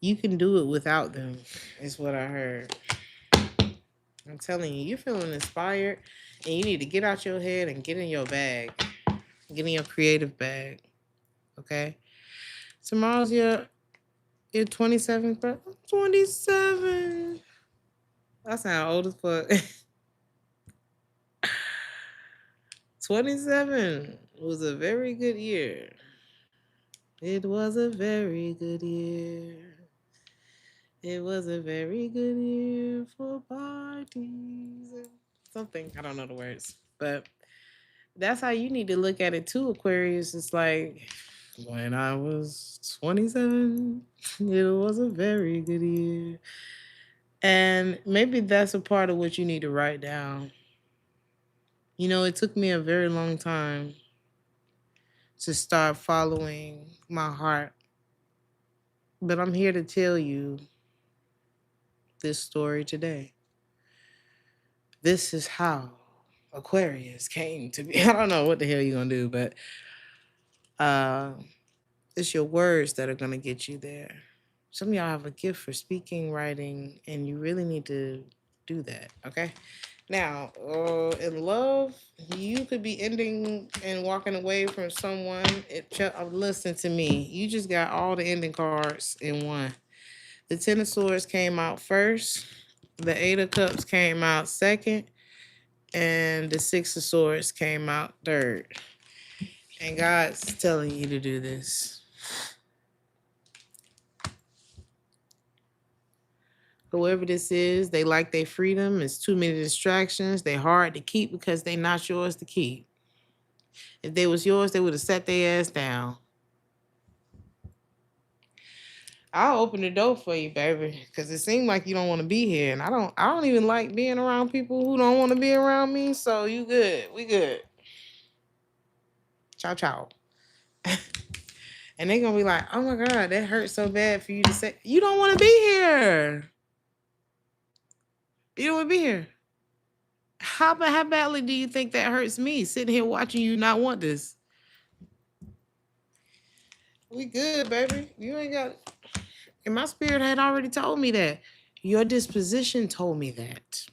You can do it without them, is what I heard. I'm telling you, you're feeling inspired, and you need to get out your head and get in your bag. Get in your creative bag. Okay? Tomorrow's your 27th birthday. 27. I sound old as fuck. 27 was a very good year. It was a very good year. It was a very good year for parties. Something. I don't know the words. But that's how you need to look at it too, Aquarius. It's like, when I was 27, it was a very good year. And maybe that's a part of what you need to write down. It took me a very long time to start following my heart. But I'm here to tell you this story today. This is how Aquarius came to be. I don't know what the hell you're going to do, but it's your words that are going to get you there. Some of y'all have a gift for speaking, writing, and you really need to do that, okay? Now, in love, you could be ending and walking away from someone. Listen to me. You just got all the ending cards in one. The Ten of Swords came out first. The Eight of Cups came out second. And the Six of Swords came out third. And God's telling you to do this. Whoever this is, they like their freedom. It's too many distractions. They're hard to keep because they're not yours to keep. If they was yours, they would have sat their ass down. I'll open the door for you, baby, because it seems like you don't want to be here. And I don't even like being around people who don't want to be around me. So you good. We good. Ciao, ciao. And they're going to be like, oh my God, that hurts so bad for you to say, you don't want to be here. You don't want to be here. How badly do you think that hurts me, sitting here watching you not want this? We good, baby. You ain't got... And my spirit had already told me that. Your disposition told me that.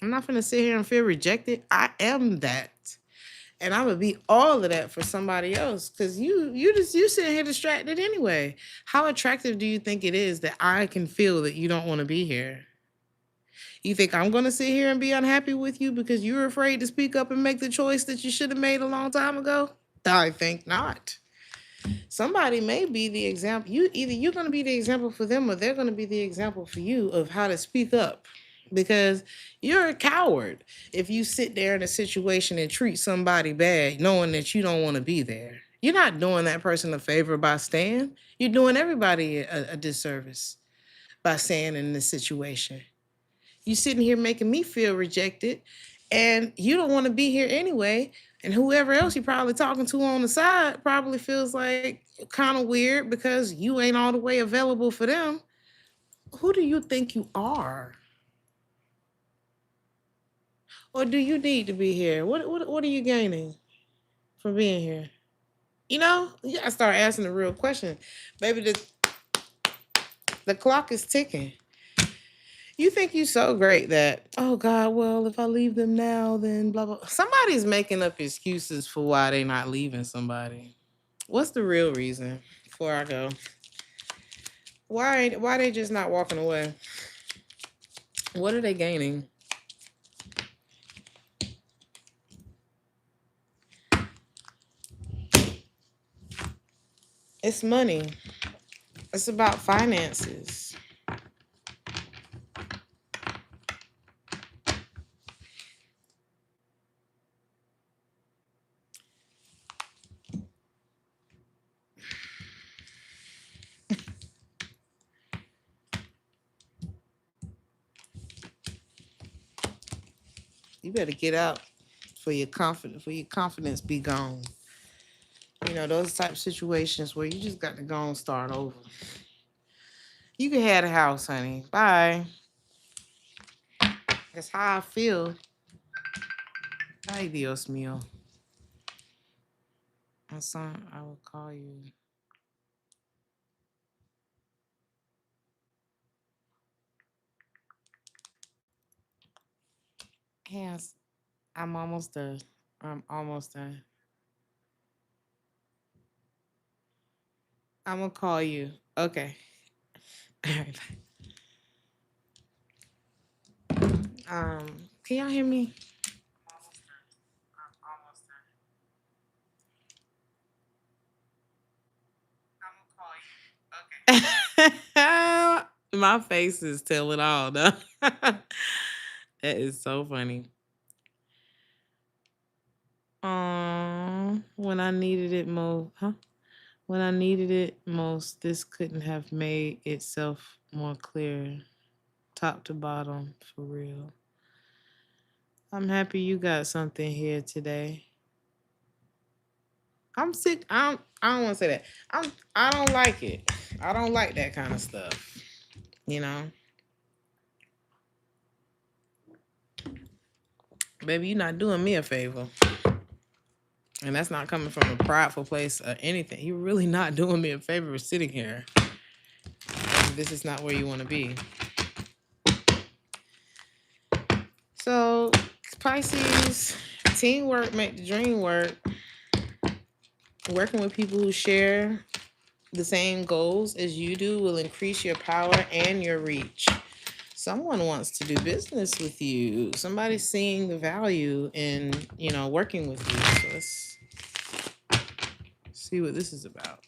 I'm not going to sit here and feel rejected. I am that. And I would be all of that for somebody else, because you sitting here distracted anyway. How attractive do you think it is that I can feel that you don't want to be here? You think I'm going to sit here and be unhappy with you because you're afraid to speak up and make the choice that you should have made a long time ago? I think not. Somebody may be the example. Either you're going to be the example for them, or they're going to be the example for you of how to speak up. Because you're a coward if you sit there in a situation and treat somebody bad knowing that you don't want to be there. You're not doing that person a favor by staying. You're doing everybody a disservice by staying in this situation. You sitting here making me feel rejected, and you don't want to be here anyway. And whoever else you're probably talking to on the side probably feels like kind of weird because you ain't all the way available for them. Who do you think you are? Or do you need to be here? What are you gaining from being here? You know, you gotta start asking the real question. Baby, the clock is ticking. You think you're so great that, oh God, well, if I leave them now, then blah, blah. Somebody's making up excuses for why they're not leaving somebody. What's the real reason? Before I go, why they just not walking away? What are they gaining? It's money. It's about finances. You better get out for your confidence be gone. You know, those type of situations where you just got to go and start over. You can have the house, honey. Bye. That's how I feel. Ay, Dios mío. My son, I will call you. Yes, I'm almost done. I'm almost done. I'm gonna call you. Okay. All right. Can y'all hear me? I'm gonna call you. Okay. My face is telling all, though. That is so funny. When I needed it most, When I needed it most, this couldn't have made itself more clear, top to bottom, for real. I'm happy you got something here today. I'm sick. I don't want to say that. I don't like it. I don't like that kind of stuff. You know? Baby, you're not doing me a favor. And that's not coming from a prideful place or anything. You're really not doing me a favor sitting here. This is not where you want to be. So, Pisces, teamwork make the dream work. Working with people who share the same goals as you do will increase your power and your reach. Someone wants to do business with you. Somebody's seeing the value in, working with you. So let's see what this is about.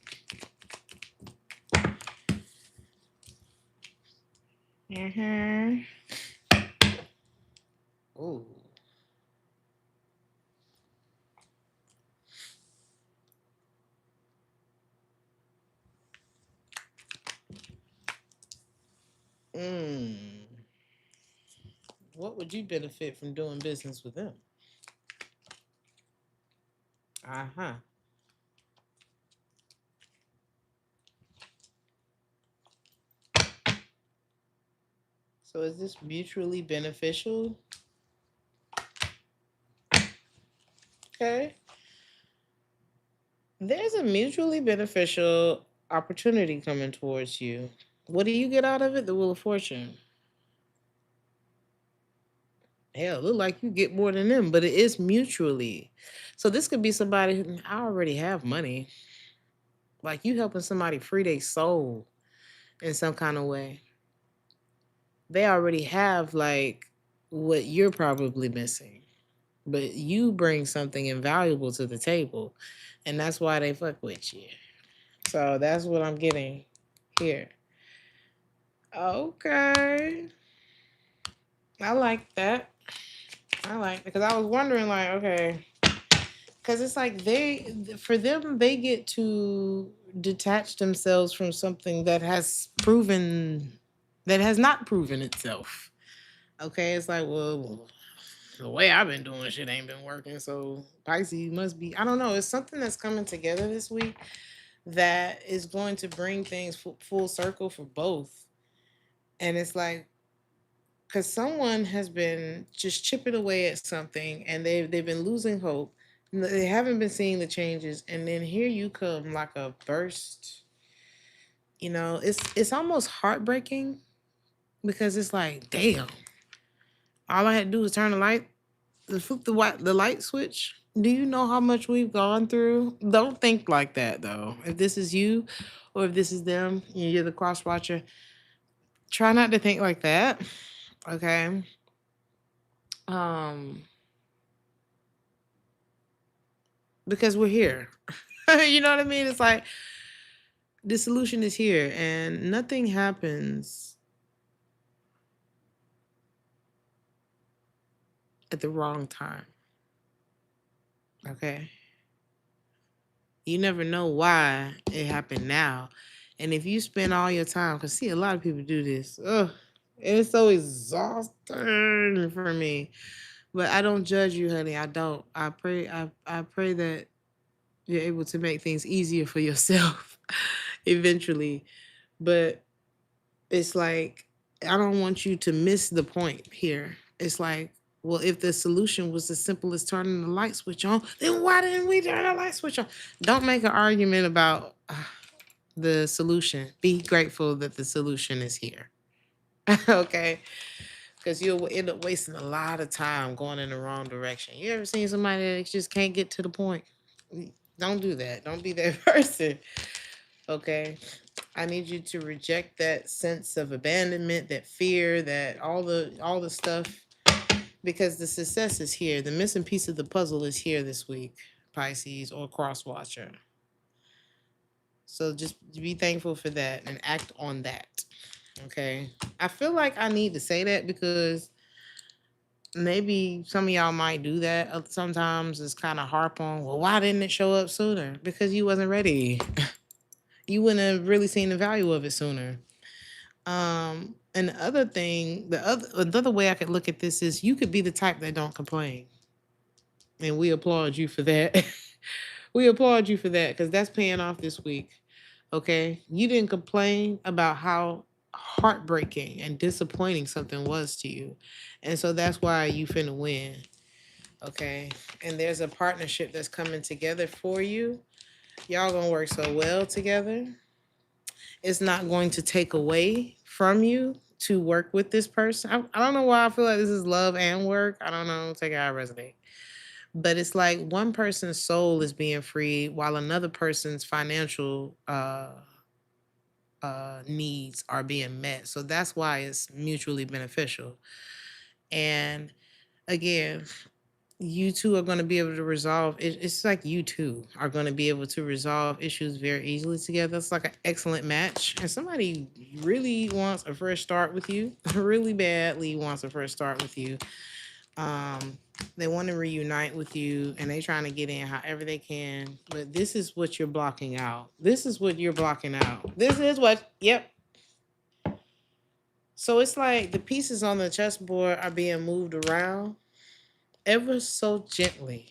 Mm-hmm. Oh. What would you benefit from doing business with them? Uh-huh. So is this mutually beneficial? Okay. There's a mutually beneficial opportunity coming towards you. What do you get out of it? The Wheel of Fortune. Hell, look like you get more than them, but it is mutually. So this could be somebody who I already have money. Like you helping somebody free their soul in some kind of way. They already have like what you're probably missing, but you bring something invaluable to the table, and that's why they fuck with you. So that's what I'm getting here. Okay, I like that. I like because I was wondering like, okay, because it's like for them they get to detach themselves from something that has not proven itself. Okay, it's like, well, the way I've been doing shit ain't been working, so Pisces must be, I don't know, it's something that's coming together this week that is going to bring things full circle for both. And it's like, because someone has been just chipping away at something and they've been losing hope. They haven't been seeing the changes, and then here you come like a burst. It's almost heartbreaking because it's like, damn, all I had to do was turn the light, flip the light switch. Do you know how much we've gone through? Don't think like that though. If this is you, or if this is them, you're the cross watcher. Try not to think like that. Okay. Um, because we're here. You know what I mean? It's like the solution is here, and nothing happens at the wrong time. Okay. You never know why it happened now. And if you spend all your time, because see, a lot of people do this. Ugh, it's so exhausting for me. But I don't judge you, honey. I don't. I pray that you're able to make things easier for yourself eventually. But it's like, I don't want you to miss the point here. It's like, well, if the solution was as simple as turning the light switch on, then why didn't we turn the light switch on? Don't make an argument about the solution. Be grateful that the solution is here. Okay? Because you'll end up wasting a lot of time going in the wrong direction. You ever seen somebody that just can't get to the point? Don't do that. Don't be that person. Okay? I need you to reject that sense of abandonment, that fear, that all the stuff, because the success is here. The missing piece of the puzzle is here this week, Pisces or cross watcher. So just be thankful for that and act on that. Okay. I feel like I need to say that because maybe some of y'all might do that. Sometimes it's kind of harp on, well, why didn't it show up sooner? Because you wasn't ready. You wouldn't have really seen the value of it sooner. And the other thing, another way I could look at this is you could be the type that don't complain. And we applaud you for that. We applaud you for that because that's paying off this week. Okay. You didn't complain about how heartbreaking and disappointing something was to you. And so that's why you finna win. Okay. And there's a partnership that's coming together for you. Y'all gonna work so well together. It's not going to take away from you. to work with this person. I don't know why I feel like this is love and work. I don't know. Take it how I resonate. But it's like one person's soul is being freed while another person's financial needs are being met. So that's why it's mutually beneficial. And again, you two are going to be able to resolve it. It's like you two are going to be able to resolve issues very easily together. It's like an excellent match. And somebody really wants a fresh start with you, really badly wants a fresh start with you. They want to reunite with you and they trying to get in however they can. But this is what you're blocking out. This is what you're blocking out. This is what, yep. So it's like the pieces on the chessboard are being moved around ever so gently.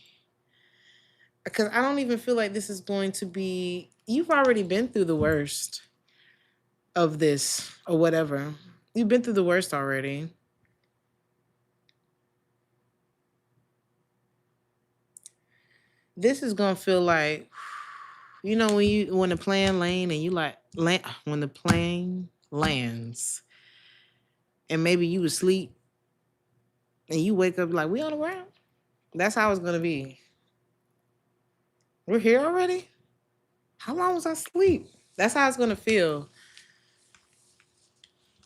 Because I don't even feel like this is going to be, you've already been through the worst of this or whatever. You've been through the worst already. This is going to feel like, you know, when the plane land and you like, when the plane lands and maybe you asleep and you wake up like, we on the ground? That's how it's going to be. We're here already? How long was I asleep? That's how it's going to feel.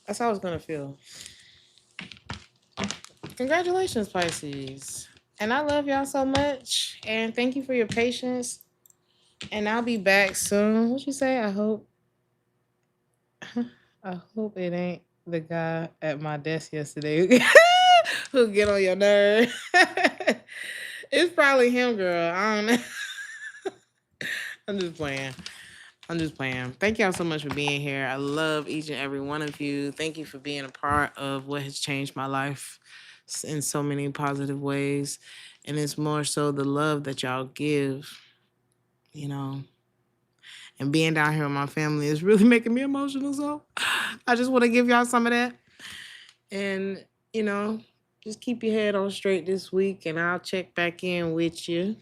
That's how it's going to feel. Congratulations, Pisces. And I love y'all so much. And thank you for your patience. And I'll be back soon. What you say? I hope it ain't the guy at my desk yesterday who get on your nerve. It's probably him, girl. I don't know. I'm just playing. Thank y'all so much for being here. I love each and every one of you. Thank you for being a part of what has changed my life in so many positive ways. And it's more so the love that y'all give, you know. And being down here with my family is really making me emotional. So I just want to give y'all some of that. And, you know, just keep your head on straight this week. And I'll check back in with you.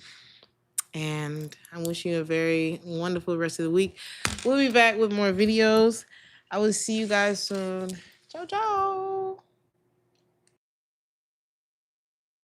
And I wish you a very wonderful rest of the week. We'll be back with more videos. I will see you guys soon. Ciao, ciao.